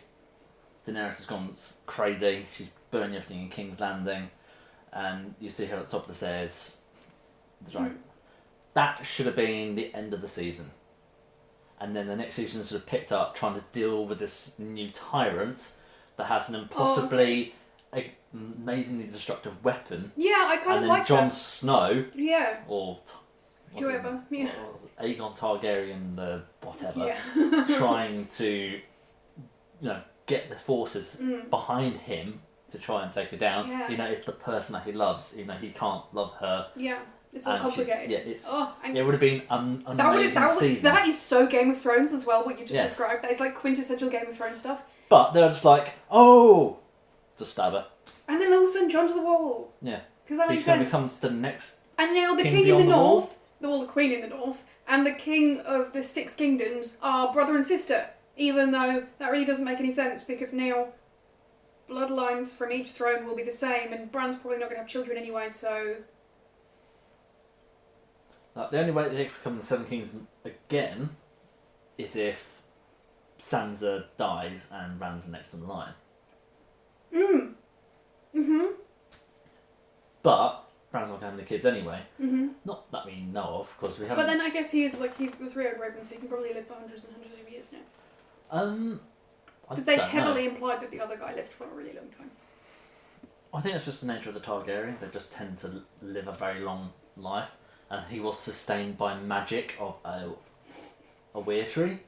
has gone crazy. She's burning everything in King's Landing, and you see her at the top of the stairs. That should have been the end of the season. And then the next season sort of picked up trying to deal with this new tyrant that has an impossibly amazingly destructive weapon. Yeah, I kind of like that. And then Jon Snow. Yeah. Or whoever. Yeah. Or Aegon Targaryen, the whatever. Trying to, get the forces behind him to try and take her down. Yeah. It's the person that he loves. He can't love her. Yeah. It's all complicated. It would have been an amazing season. That is so Game of Thrones as well, what you just described. That is like quintessential Game of Thrones stuff. But they're just like, just stab her. And then all of a sudden, John to the wall. Yeah. Because that He's makes sense. going to become the next And now the king in the north, the queen in the north, and the king of the 6 kingdoms are brother and sister. Even though that really doesn't make any sense, because now bloodlines from each throne will be the same, and Bran's probably not going to have children anyway, so... The only way they become the 7 Kings again is if Sansa dies and Rand's next on the line. But Bran's not going to have any kids anyway. Not that we know of, because we haven't... But then I guess he's the 3-eyed raven, so he can probably live for hundreds and hundreds of years now. Because they heavily implied that the other guy lived for a really long time. I think it's just the nature of the Targaryen. They just tend to live a very long life. And he was sustained by magic of a weir tree.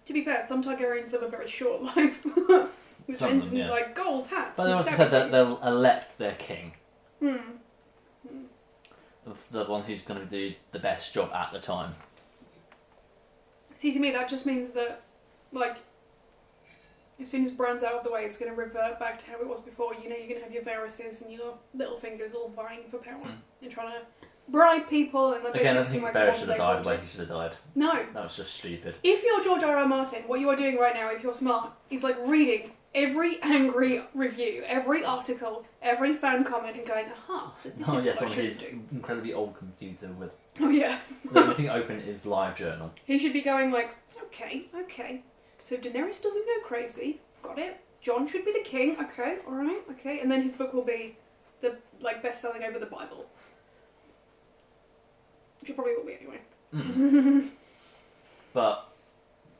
To be fair, some Targaryens live a very short life. Which ends in like gold hats. But they also said that they'll elect their king. the one who's going to do the best job at the time. See, to me, that just means that, like, as soon as Bran's out of the way, it's going to revert back to how it was before. You know, you're going to have your Varys and your Littlefingers all vying for power and trying to bribe people. And Again, I think Varys should have died when he should have died. No. That was just stupid. If you're George R.R. Martin, what you are doing right now, if you're smart, is like reading every angry review, every article, every fan comment and going, aha, so this is what I should his do. incredibly old computer with... Oh, yeah. The only thing open is live journal. He should be going like, okay. So Daenerys doesn't go crazy. Got it. Jon should be the king. Okay, alright, okay. And then his book will be the like best-selling over the Bible. Which it probably will be anyway. But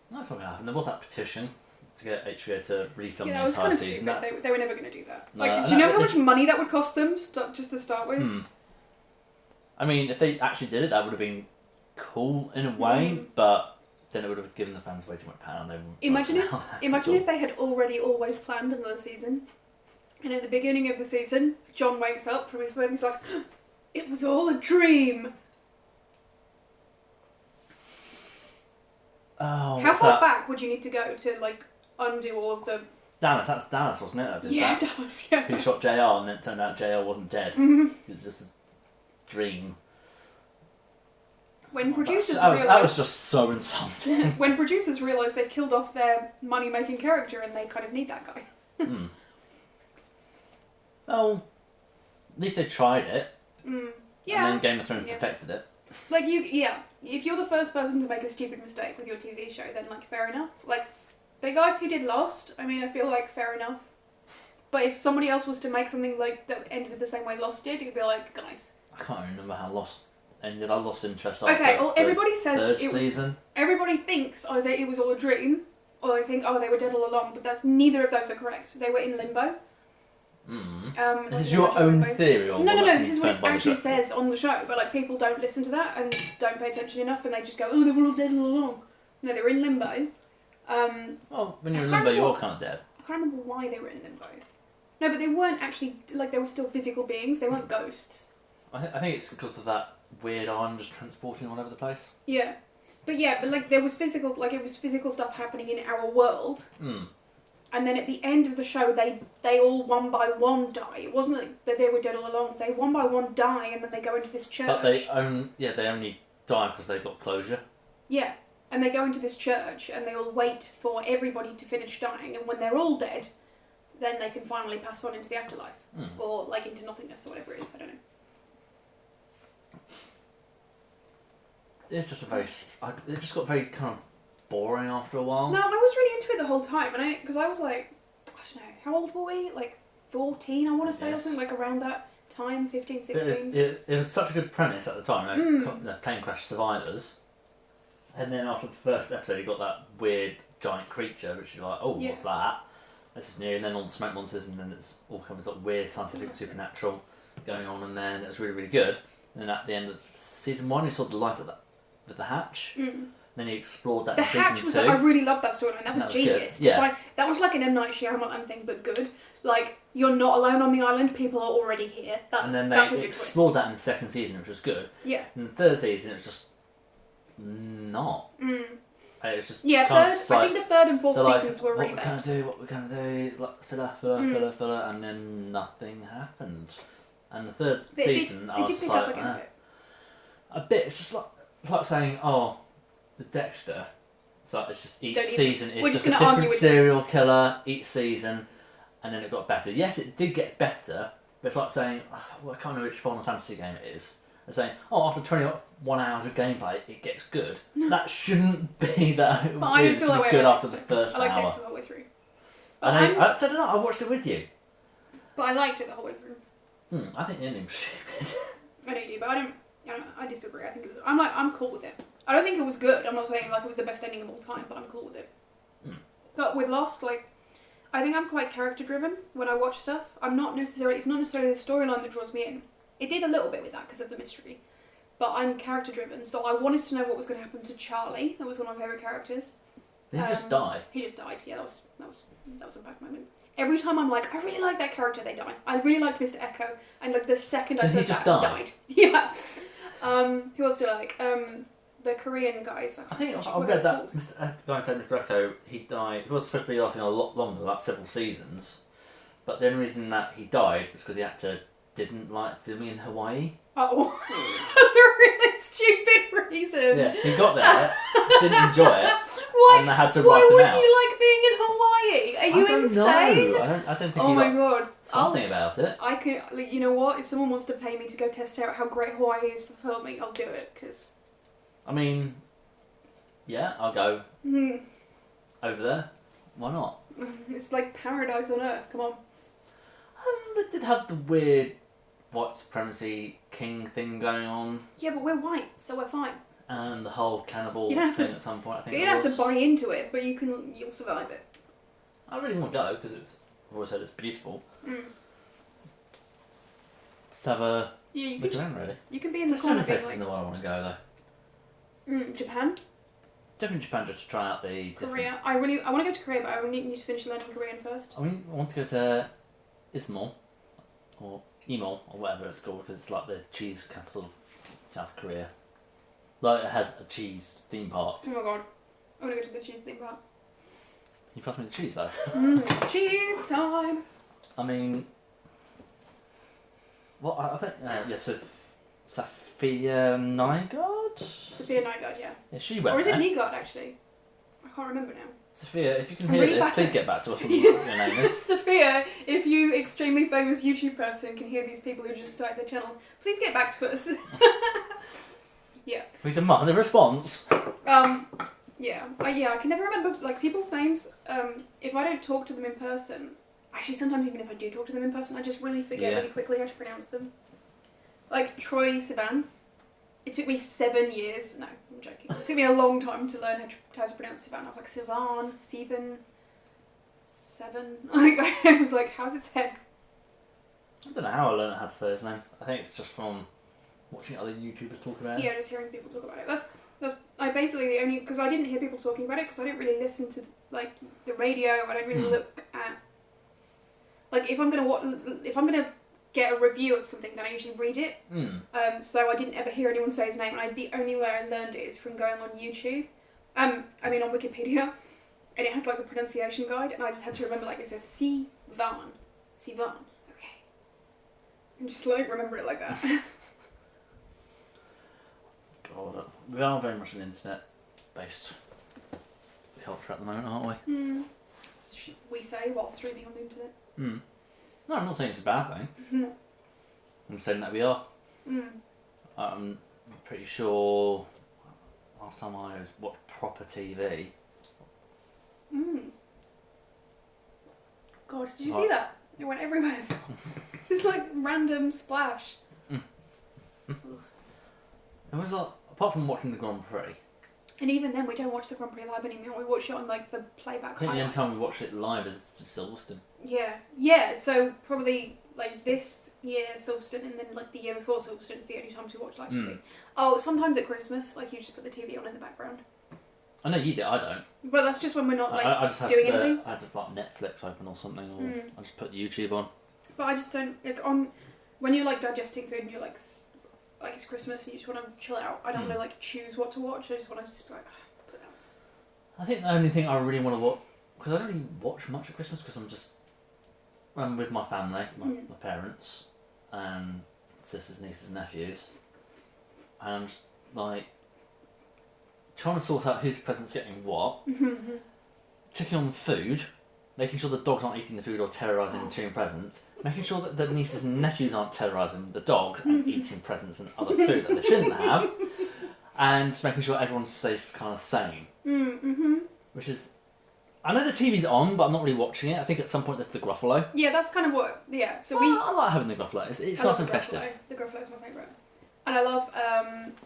that's not going to happen. There was that petition to get HBO to refilm Yeah, the that was entire kind of season. stupid. They were never going to do that. No, Like, do you know how much money that would cost them just to start with? I mean, if they actually did it, that would have been cool in a way, but then it would have given the fans way too much power. And they imagine if they had already always planned another season, and at the beginning of the season, Jon wakes up from his bed and he's like, "It was all a dream." Oh, how far back would you need to go to like undo all of the? Dallas, that's Dallas, wasn't it? Dallas, yeah. Who shot JR, and then it turned out JR wasn't dead. It was just a dream. When producers that was just so insulting. When producers realise they've killed off their money-making character and they kind of need that guy. Well, at least they tried it. Yeah. And then Game of Thrones perfected it. Like, if you're the first person to make a stupid mistake with your TV show, then, like, fair enough. Like, the guys who did Lost, I mean, I feel like fair enough. But if somebody else was to make something, like, that ended the same way Lost did, you'd be like, guys. I can't remember how Lost ended. I lost interest after everybody says third season. Everybody thinks either it was all a dream, or they think, they were dead all along, but neither of those are correct. They were in limbo. This is your own theory? Or no, this is what it actually says on the show, but like people don't listen to that and don't pay attention enough, and they just go, they were all dead all along. No, they were in limbo. Well, when you're in limbo, you're kind of dead. I can't remember why they were in limbo. No, but they weren't actually, like, they were still physical beings, they weren't ghosts. I think it's because of that weird arm just transporting all over the place. Yeah. But like there was physical, like it was physical stuff happening in our world. And then at the end of the show, they all one by one die. It wasn't like that they were dead all along. They one by one die, and then they go into this church. But they only die because they got closure. Yeah, and they go into this church, and they all wait for everybody to finish dying, and when they're all dead, then they can finally pass on into the afterlife, or like into nothingness, or whatever it is. I don't know. It's just it just got very kind of boring after a while. No, I was really into it the whole time, and because I was like, I don't know, how old were we? Like 14, I want to say, or something like around that time, 15, 16. It was such a good premise at the time, the plane crash survivors, and then after the first episode, you got that weird giant creature, which you're like, what's that? This is new, and then all the smoke monsters, and then it's all comes like weird scientific supernatural going on, and then it was really, really good. And then at the end of season 1, you saw the light of the hatch. Then he explored that in season 2. I really loved that storyline. That was genius. Good. Yeah. That was like an M. Night Shyamalan thing, but good. Like, you're not alone on the island. People are already here. And then they explored that in the second season, which was good. Yeah. In the third season, it was just not. It was just I think the third and fourth seasons were really bad. What we're gonna do? Like, filler, and then nothing happened. And the third season, I was did pick like, up again a bit. It's just like saying, the Dexter. So it's just each season is just a different serial killer each season, and then it got better. Yes, it did get better, but it's like saying, I can't know which Final Fantasy game it is. It's saying, after 21 hours of gameplay, it gets good. That shouldn't be that. It's good after the first hour. I liked Dexter the whole way through. I watched it with you. But I liked it the whole way through. I think the ending was stupid. I know you do, but I disagree. I think it was. I'm cool with it. I don't think it was good. I'm not saying like it was the best ending of all time, but I'm cool with it. But with Lost, like, I think I'm quite character driven when I watch stuff. It's not necessarily the storyline that draws me in. It did a little bit with that because of the mystery, but I'm character driven, so I wanted to know what was going to happen to Charlie. That was one of my favourite characters. Did he just die? He just died. Yeah, that was a bad moment. every time I'm like, I really like that character, they die. I really liked Mr. Echo, and like the second I Did he said just that, die? he died. Yeah. Who else do I like? The Korean guys. I think I've read that Mr. Guy played Mr. Echo. He died. He was supposed to be lasting a lot longer, like several seasons. But the only reason that he died was because the actor didn't like filming in Hawaii. Oh, that's a really stupid reason. Yeah, he got there, didn't enjoy it, Why? and they had to Why write him wouldn't out. you like being in Hawaii? Are you I don't insane? know. I don't think Oh he my got god. something about it. I can. Like, you know what? If someone wants to pay me to go test out how great Hawaii is for filming, I'll do it. Cause. I mean, yeah, I'll go over there. Why not? It's like paradise on earth. Come on. They did have the weird white supremacy king thing going on, Yeah, but we're white, so we're fine. and the whole cannibal You don't have thing to- at some point. I think You it don't have was. to buy into it, but you'll survive it. I really want to go because I've always heard it's beautiful. Just have a Yeah, you can look just around, really. you can be in the There's so corner many being places in like the world I want to go though. Japan, Definitely Japan, just to try out the Korea. I want to go to Korea, but I need to finish learning Korean first. I want to go to Ismol or Imol or whatever it's called because it's like the cheese capital of South Korea. Like it has a cheese theme park. Oh my god, I want to go to the cheese theme park. You pass me the cheese though. Cheese time. I mean, well, I think yeah. So Sophia Nygaard. Sophia Nygaard, yeah. Yeah, she went Or is it there. Nygaard actually? I can't remember now. Sophia, if you can I'm hear really this, bad please at- get back to us on what your name is. Sophia, if you extremely famous YouTube person can hear these people who just started their channel, please get back to us. Yeah. We demand a response. Yeah. I can never remember like people's names. If I don't talk to them in person, actually sometimes even if I do talk to them in person, I just really forget really quickly how to pronounce them. Like Troy Sivan. It took me 7 years. No, I'm joking. It took me a long time to learn how to pronounce Sivan. I was like Sivan, Steven, Seven. Like I was like, how's it said? I don't know how I learned how to say his name. I think it's just from watching other YouTubers talk about it. Yeah, just hearing people talk about it. That's I basically the only because I didn't hear people talking about it because I don't really listen to like the radio. I don't really look at like if I'm gonna get a review of something, then I usually read it. So I didn't ever hear anyone say his name, and the only way I learned it is from going on YouTube. On Wikipedia, and it has like the pronunciation guide, and I just had to remember like it says Sivan, okay, and just like remember it like that. God, we are very much an internet-based culture at the moment, aren't we? We say while streaming on the internet. No, I'm not saying it's a bad thing. I'm saying that we are. I'm pretty sure last time I watched proper TV. God, did you see that? It went everywhere. Just like random splash. It was like, apart from watching the Grand Prix. And even then, we don't watch the Grand Prix live anymore. We watch it on like the playback. I think the only highlights. time we watched it live is Silverstone. Yeah. So probably like this year Silverstone, and then like the year before Silverstone is the only times we watch live TV. Oh, sometimes at Christmas, like you just put the TV on in the background. I know you do. I don't. But that's just when we're not like I just have doing anything. I have like Netflix open or something, or I just put YouTube on. But I just don't like on when you're like digesting food and you're like it's Christmas and you just want to chill out. I don't want to like choose what to watch. I just want to just be like put that. I think the only thing I really want to watch, because I don't really watch much at Christmas because I'm with my family, my parents, and sisters, nieces, and nephews, and like trying to sort out whose present's getting what, checking on food, making sure the dogs aren't eating the food or terrorising and chewing presents, making sure that the nieces and nephews aren't terrorising the dogs and eating presents and other food that they shouldn't have, and just making sure everyone stays kind of sane. Which is, I know the TV's on, but I'm not really watching it. I think at some point there's the Gruffalo. Yeah, that's kind of what. Yeah, so I like having the Gruffalo. It's I nice love and the festive. Gruffalo. The Gruffalo is my favourite, and I love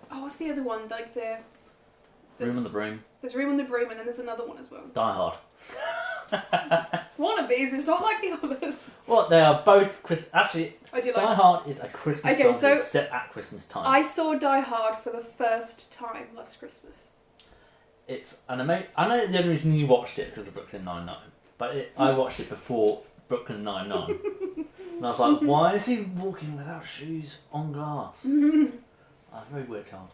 what's the other one? Like Room on the Broom. There's Room on the Broom, and then there's another one as well. Die Hard. One of these is not like the others. Well, they are both Actually, I do like. Die Hard is a Christmas film so that's set at Christmas time. I saw Die Hard for the first time last Christmas. It's an amazing. I know the only reason you watched it because of Brooklyn Nine-Nine, but I watched it before Brooklyn Nine-Nine. And I was like, why is he walking without shoes on glass? A very weird child.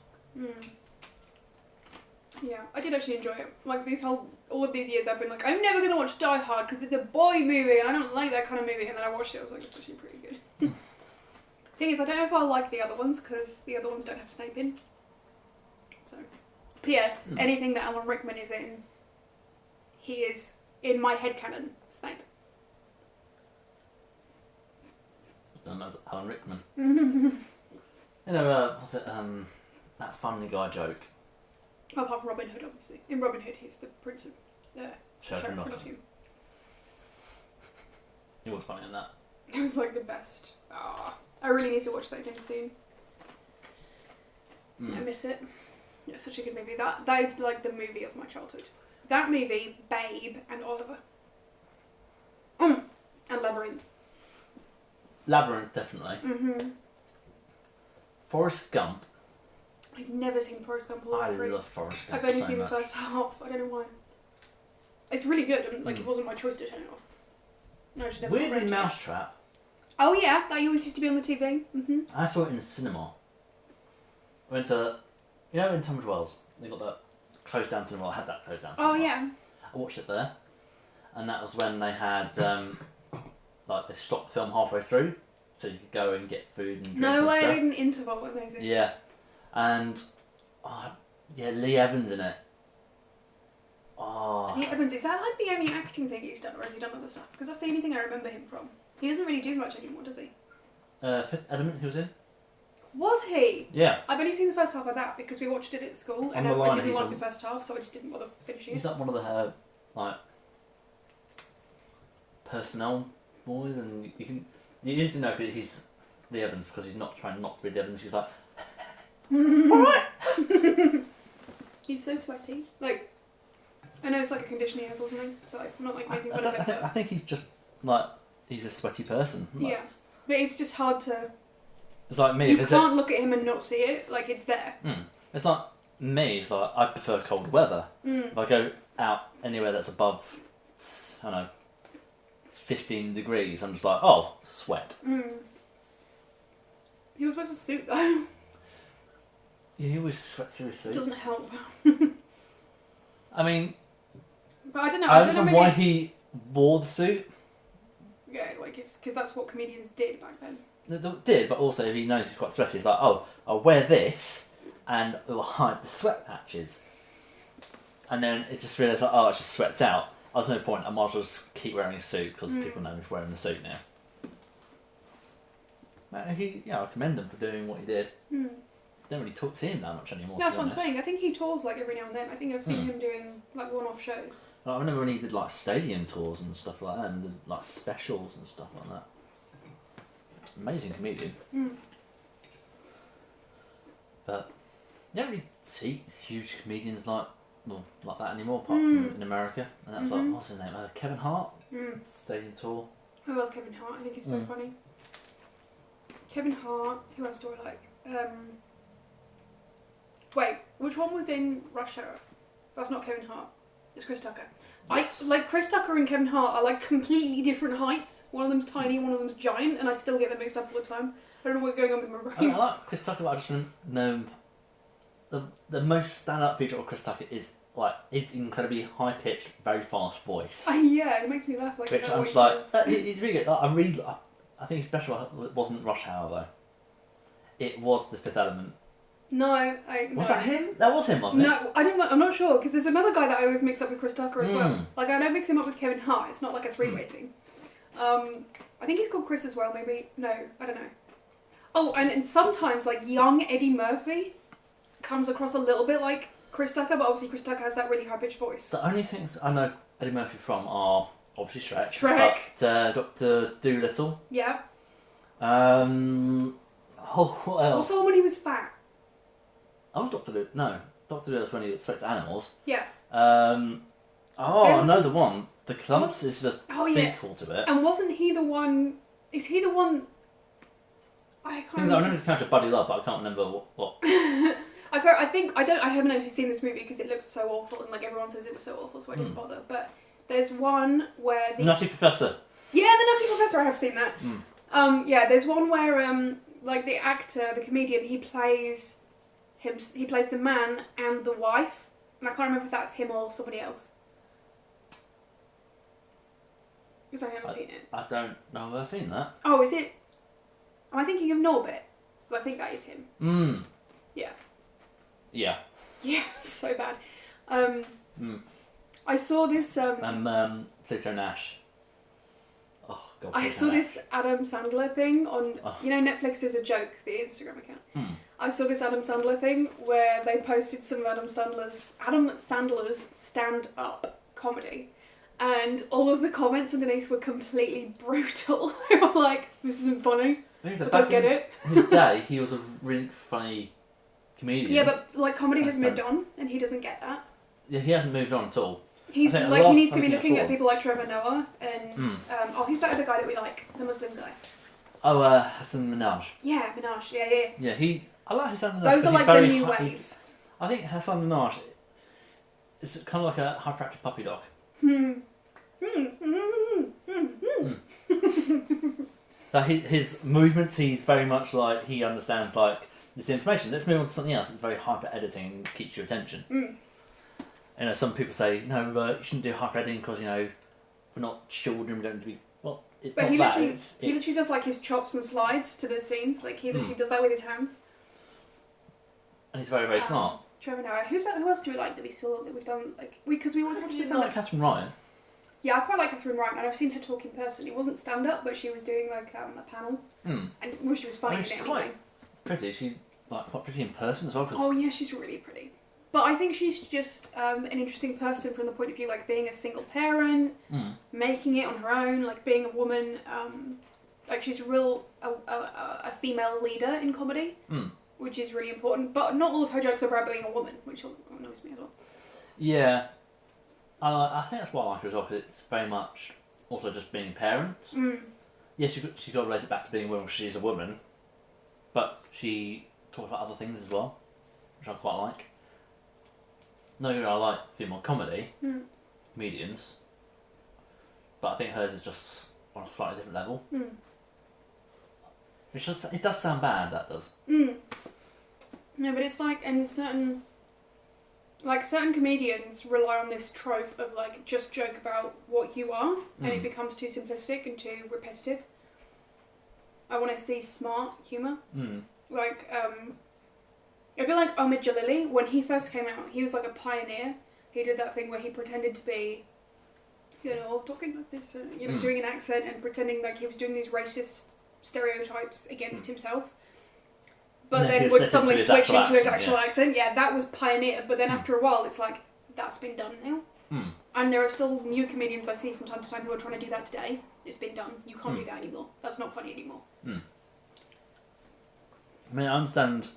Yeah, I did actually enjoy it. Like all of these years I've been like, I'm never going to watch Die Hard because it's a boy movie and I don't like that kind of movie. And then I watched it, I was like, it's actually pretty good. Thing is, I don't know if I'll like the other ones because the other ones don't have Snape in. So, P.S. Anything that Alan Rickman is in, he is, in my headcanon, Snape. Known as Alan Rickman. You know, what's it, that Family Guy joke? Apart from Robin Hood, obviously. In Robin Hood, he's the Prince of Sheriff of Nottingham. Nottingham. He was funny in that. It was like the best. I really need to watch that again soon. I miss it. It's such a good movie. That is like the movie of my childhood. That movie, Babe, and Oliver. And Labyrinth. Labyrinth, definitely. Forrest Gump. I've never seen Forrest Gump all the way through. I love Forrest Gump. I've only seen the first half. I don't know why. It's really good, and like it wasn't my choice to turn it off. No, I just never Weirdly, rented it. Mousetrap. Oh yeah, that always used to be on the TV. I saw it in the cinema. I went to, you know, in Tunbridge Wells, they got that closed down cinema. I had that closed down cinema. Oh yeah. I watched it there, and that was when they had like they stopped the film halfway through, so you could go and get food and drink. No and way, stuff. I did an interval. Amazing. Yeah, and Lee Evans in it. Oh, Lee Evans, is that like the only acting thing he's done, or has he done other stuff? Because that's the only thing I remember him from. He doesn't really do much anymore, does he? Fifth Element, he was in. Was he? Yeah. I've only seen the first half of that because we watched it at school, and I didn't like the first half, so I just didn't bother finishing He's it. like one of the like personnel boys, and you instantly know that he's Lee Evans because he's not trying not to be Lee Evans. He's like, all right. He's so sweaty. Like, I know it's like a condition he has or something, so I'm not like making fun of it. I think he's just like he's a sweaty person. Like, Yeah, but it's just hard to. It's like me. You can't look at him and not see it. Like it's there. It's like me. It's like I prefer cold weather. If I go out anywhere that's above, I don't know, 15 degrees, I'm just like, oh, sweat. He was wearing a suit though. Yeah, he always sweats through his suits. Doesn't help. I mean, but I don't know. I don't know why he wore the suit. Yeah, like it's because that's what comedians did back then. They did, but also if he knows he's quite sweaty, he's like, oh, I'll wear this and it will hide the sweat patches. And then it just realised, like, oh, it just sweats out. There's no point. I might as well just keep wearing a suit because people know he's wearing the suit now. But I commend him for doing what he did. Don't really see him that much anymore. That's what I'm saying. I think he tours like every now and then. I think I've seen him doing like one-off shows. I remember when he did like stadium tours and stuff like that, and did, like specials and stuff like that. Amazing comedian. But you don't really see huge comedians like that anymore, apart from in America. And that was like, what's his name? Kevin Hart. Stadium tour. I love Kevin Hart. I think he's so funny. Kevin Hart. Who else do I like? Wait, which one was in Rush Hour? That's not Kevin Hart. It's Chris Tucker. Yes. Chris Tucker and Kevin Hart are like completely different heights. One of them's tiny, one of them's giant, and I still get them mixed up all the time. I don't know what's going on with my brain. I like Chris Tucker, but I just know the most stand-up feature of Chris Tucker is like his incredibly high-pitched, very fast voice. Yeah, it makes me laugh. Like which I'm just like, he's really good. I think his special wasn't Rush Hour though. It was The Fifth Element. No, Was that him? That was him, wasn't it? No, I don't know. I'm not sure because there's another guy that I always mix up with Chris Tucker as well. Like I don't mix him up with Kevin Hart. It's not like a three-way thing. I think he's called Chris as well. Maybe no, I don't know. Oh, and sometimes like young Eddie Murphy comes across a little bit like Chris Tucker, but obviously Chris Tucker has that really high-pitched voice. The only things I know Eddie Murphy from are obviously Shrek. But, Dr. Dolittle. Yeah. What else? What's the one when he was fat? I was Dr. Dolittle. No, Dr. Little's when he spoke to animals. Yeah. I know the one. The Clumps is the sequel to it. And wasn't he the one? Is he the one? I can't remember. I remember his character Buddy Love, but I can't remember what. I haven't actually seen this movie because it looked so awful and like everyone says it was so awful, so I didn't bother. But there's one where the Nutty Professor. Yeah, The Nutty Professor, I have seen that. Yeah, there's one where, like, the actor, the comedian, he plays the man and the wife. And I can't remember if that's him or somebody else. Because I haven't seen it. I don't know if I've seen that. Oh, is it? Am I thinking of Norbit? I think that is him. Yeah. Yeah. Yeah, so bad. I saw this... Pluto Nash. Oh, God. I saw this Adam Sandler thing on... You know, Netflix is a joke, the Instagram account. I saw this Adam Sandler thing where they posted some of Adam Sandler's stand-up comedy. And all of the comments underneath were completely brutal. They were like, this isn't funny. I don't get it. In his day, he was a really funny comedian. Yeah, but like comedy has moved on, and he doesn't get that. Yeah, he hasn't moved on at all. He's like he needs to be looking at people like Trevor Noah and who's that other guy that we like, the Muslim guy? Oh, Hassan Minaj. Yeah, Minaj. Yeah. Yeah, I like Hassan Minaj. Those are like the new wave. I think Hassan Minaj is kind of like a hyperactive puppy dog. Like his movements, he's very much like he understands like this information. Let's move on to something else. It's very hyper editing and keeps your attention. You know, some people say no, you shouldn't do hyper editing because we're not children. We don't need to be. Well, it's but not he that. He literally does like his chops and slides to the scenes. Like he literally does that with his hands. And he's very very smart. Trevor Noah. Who else do we like that we've done like because we always watch the stand-up. Like Catherine Ryan. Yeah, I quite like Catherine Ryan, and I've seen her talk in person. It wasn't stand-up, but she was doing like a panel, and she was funny in it anyway. Pretty. She quite pretty in person as well. Oh yeah, she's really pretty. But I think she's just an interesting person from the point of view like being a single parent, making it on her own, like being a woman. Like she's a female leader in comedy, which is really important. But not all of her jokes are about being a woman, which annoys me as well. Yeah. I think that's why I like her as well, because it's very much also just being a parent. Yes, she got related back to being a woman because she is a woman, but she talks about other things as well, which I quite like. No, I like female comedy, comedians, but I think hers is just on a slightly different level. It does sound bad, that does. No, but it's like, and certain comedians rely on this trope of like just joke about what you are, and it becomes too simplistic and too repetitive. I want to see smart humour. Like, I feel like Omid Jalili, when he first came out, he was like a pioneer. He did that thing where he pretended to be, talking like this, doing an accent and pretending like he was doing these racist stereotypes against himself. But then would suddenly switch into his actual accent. Yeah, that was pioneer. But then after a while, it's like, that's been done now. And there are still new comedians I see from time to time who are trying to do that today. It's been done. You can't do that anymore. That's not funny anymore. I mean, I understand.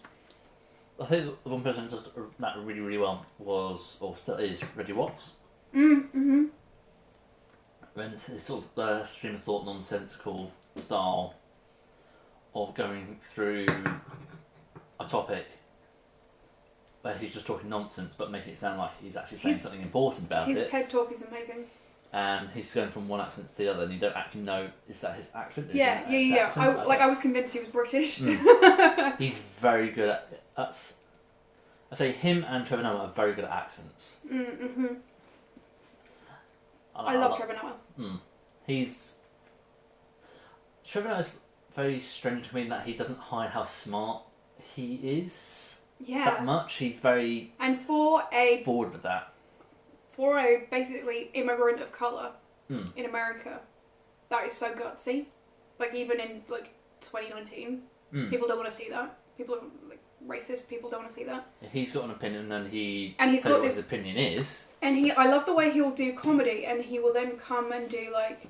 I think the one person who does that really, really well was, or still is, Reggie Watts. When it's sort of stream of thought, nonsensical style of going through a topic where he's just talking nonsense but making it sound like he's actually saying something important about it. His TED Talk is amazing. And he's going from one accent to the other and you don't actually know, is that his accent? Yeah. I was convinced he was British. He's very good at I say him and Trevor Noah are very good at accents. I love Trevor Noah. Trevor Noah's very strange to me in that he doesn't hide how smart he is that much. He's very forward with that. For a basically immigrant of colour in America, that is so gutsy. Like even in like 2019, people don't want to see that. People are like racist. People don't want to see that. He's got an opinion, and he's got what his opinion is. And I love the way he'll do comedy, and he will then come and do like,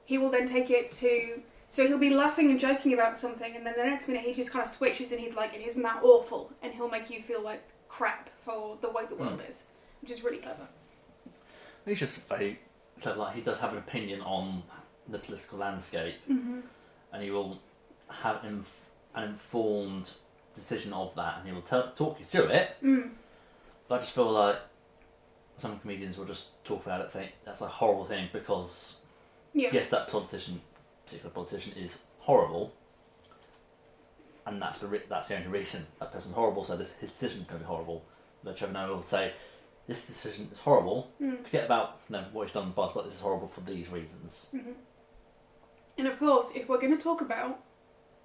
he will then take it to. So he'll be laughing and joking about something, and then the next minute he just kind of switches, and he's like, "It isn't that awful," and he'll make you feel like crap for the way the world is, which is really clever. He's just very clever. Like he does have an opinion on the political landscape, and he will have an informed decision of that, and he will talk you through it. But I just feel like some comedians will just talk about it, saying that's a horrible thing because Yeah. yes, that particular politician is horrible, and that's the only reason that person's horrible. So his decision's going to be horrible. But Trevor Noah will say, this decision is horrible. Forget about what he's done in the past, but this is horrible for these reasons. Mm-hmm. And of course, if we're going to talk about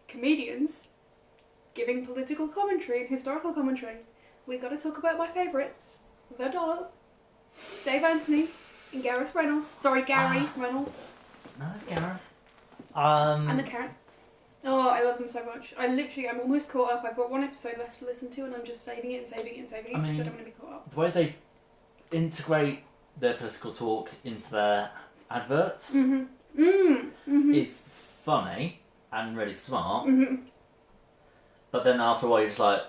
comedians giving political commentary and historical commentary, we've got to talk about my favourites. The Dollop, Dave Anthony, and Gareth Reynolds. Sorry, Gary Reynolds. No, it's Gareth. And the Karen. Oh, I love them so much. I'm almost caught up. I've got one episode left to listen to, and I'm just saving it because I don't want to be caught up. The way they integrate their political talk into their adverts is funny and really smart. But then after a while, you're just like,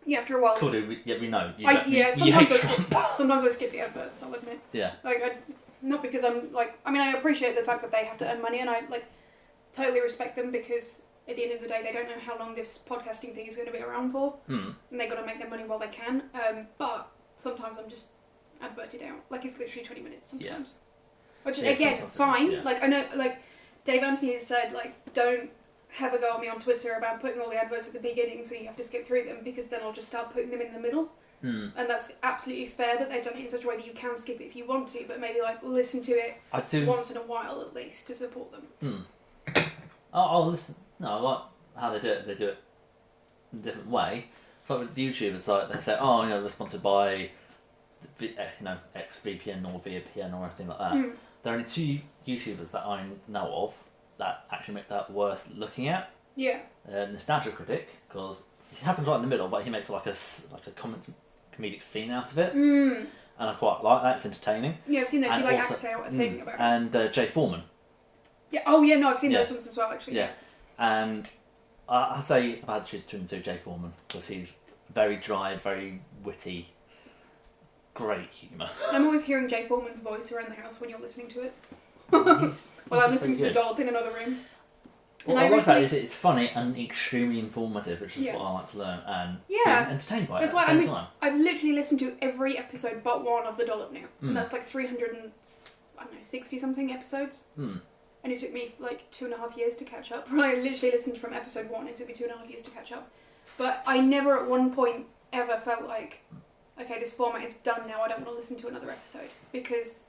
yeah, after a while, cool, dude. We know. You sometimes hate Trump. Sometimes I skip the adverts. I'll admit. Yeah. Not because I'm like. I mean, I appreciate the fact that they have to earn money, and I totally respect them because at the end of the day, they don't know how long this podcasting thing is going to be around for, and they got to make their money while they can. But sometimes I'm just adverted out. It's literally 20 minutes sometimes. Which again, fine. Yeah. I know, Dave Anthony has said, don't have a go at me on Twitter about putting all the adverts at the beginning, so you have to skip through them because then I'll just start putting them in the middle. And that's absolutely fair that they've done it in such a way that you can skip it if you want to, but maybe listen to it once in a while at least to support them. I'll listen. No, I like how they do it. They do it in a different way. It's like with YouTubers, they say, they're sponsored by, XVPN or VPN or anything like that. There are only two YouTubers that I know of that actually make that worth looking at. Yeah. Nostalgia Critic, because he happens right in the middle, but he makes a comedic scene out of it. And I quite like that. It's entertaining. Yeah, I've seen those. You act out a thing about it. And Jay Foreman. Yeah. Oh, yeah. No, I've seen those ones as well, actually. Yeah. And I'd say if I had to choose between the two, Jay Foreman, because he's very dry, very witty, great humour. I'm always hearing Jay Foreman's voice around the house when you're listening to it. I'm listening to the Dollop in another room. What I like about it is it's funny and extremely informative, which is what I like to learn, and being entertained by it at the same time. I've literally listened to every episode but one of the Dollop now, and that's 360 something episodes. And it took me 2.5 years to catch up. I literally listened from episode 1. It took me 2.5 years to catch up. But I never at one point ever felt like, okay, this format is done now. I don't want to listen to another episode. Because,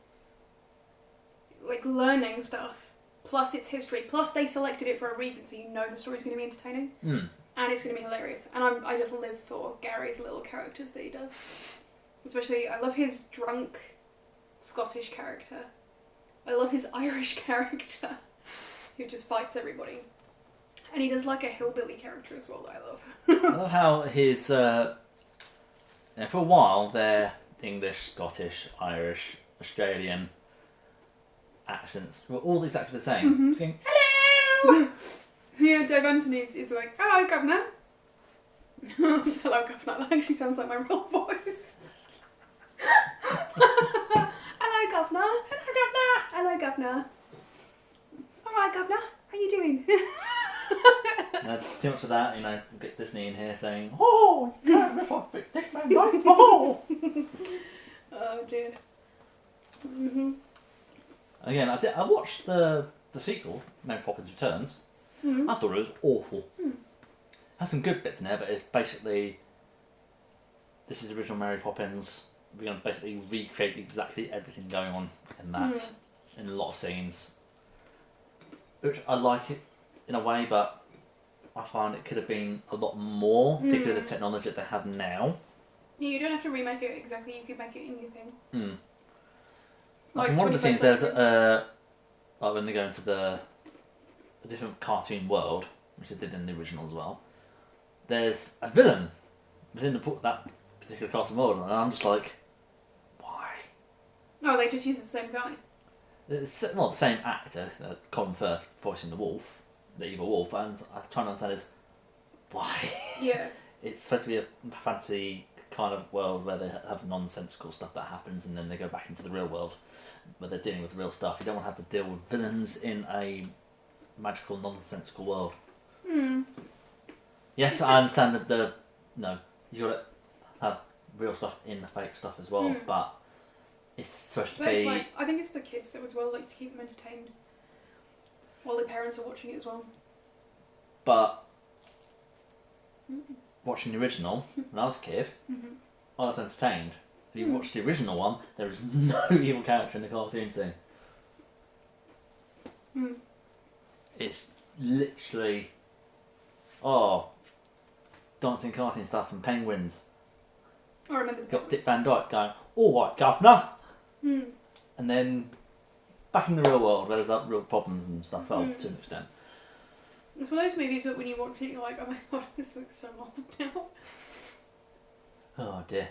learning stuff, plus its history, plus they selected it for a reason, so you know the story's going to be entertaining. And it's going to be hilarious. And I just live for Gary's little characters that he does. Especially, I love his drunk Scottish character. I love his Irish character, who just fights everybody. And he does a hillbilly character as well that I love. I love how his, for a while, their English, Scottish, Irish, Australian accents were all exactly the same. Saying, hello! Yeah, Dave Anthony's is hello, governor. Hello, governor. That actually sounds like my real voice. Hello, governor. Hello, governor. All right, governor. How you doing? Too much of that, get Disney in here saying, "Oh, you can't rip off it, Dick Man, right? Oh!" Oh dear. Again, I watched the sequel, Mary Poppins Returns. I thought it was awful. Has some good bits in there, but it's basically, this is the original Mary Poppins. We're going to basically recreate exactly everything going on in that, in a lot of scenes. Which I like it in a way, but I find it could have been a lot more, particularly the technology that they have now. Yeah, you don't have to remake it exactly, you could make it in your thing. In one of the scenes, there's when they go into a different cartoon world, which they did in the original as well, there's a villain within that particular cartoon world, and I'm just like, why? Oh, they just use the same guy. It's not the same actor, Colin Firth voicing the wolf, the evil wolf, and I'm trying to understand is why. Yeah. It's supposed to be a fantasy kind of world where they have nonsensical stuff that happens, and then they go back into the real world where they're dealing with real stuff. You don't want to have to deal with villains in a magical, nonsensical world. Yes, I understand that you got to have real stuff in the fake stuff as well, but it's supposed to be. I think it's for kids though as well, to keep them entertained. While the parents are watching it as well. But watching the original when I was a kid, I was entertained. If you watch the original one, there is no evil character in the cartoon scene. It's literally, dancing cartoon stuff and penguins. I remember the Got Dick Van Dyke going, "All right, governor," and then back in the real world where there's real problems and stuff. Well, to an extent. It's one of those movies that when you watch it, you're like, "Oh my god, this looks so old now." Oh dear.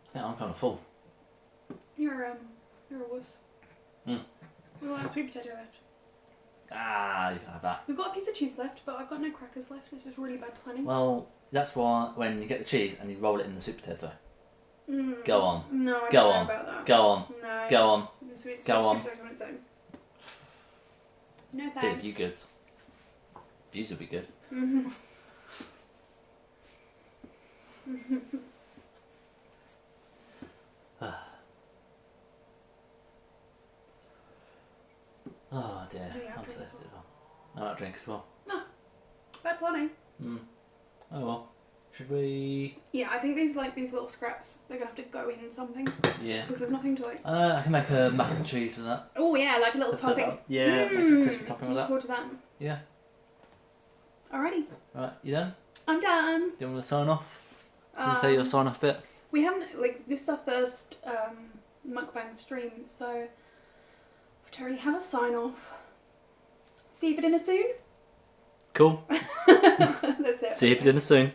I think I'm kind of full. You're a wuss. We've got a sweet potato left. You can have that. We've got a piece of cheese left, but I've got no crackers left. This is really bad planning. Well, that's why when you get the cheese and you roll it in the sweet potato. Go on. No, I Go don't on. know about that. Go on. No. Go on. Sweet Go on. potato on its own. No Do thanks. you good. Views will be good. Oh dear. Oh, yeah, I'll I'm drink as thirsty as well. I might drink as well. No. Bad planning. Oh well. Should we? Yeah, I think these little scraps, they're gonna have to go in something. Yeah. Because there's nothing to like. I can make a mac and cheese with that. Oh yeah, like a little Let's put topping. that- Yeah, make a crispy topping with Look that. forward to that. Yeah. Alrighty. Right, you done? I'm done. Do you want to sign off? Can you say your sign off bit? We haven't this is our first mukbang stream, so we don't really have a sign off. See you for dinner soon. Cool. That's it. See you for dinner soon.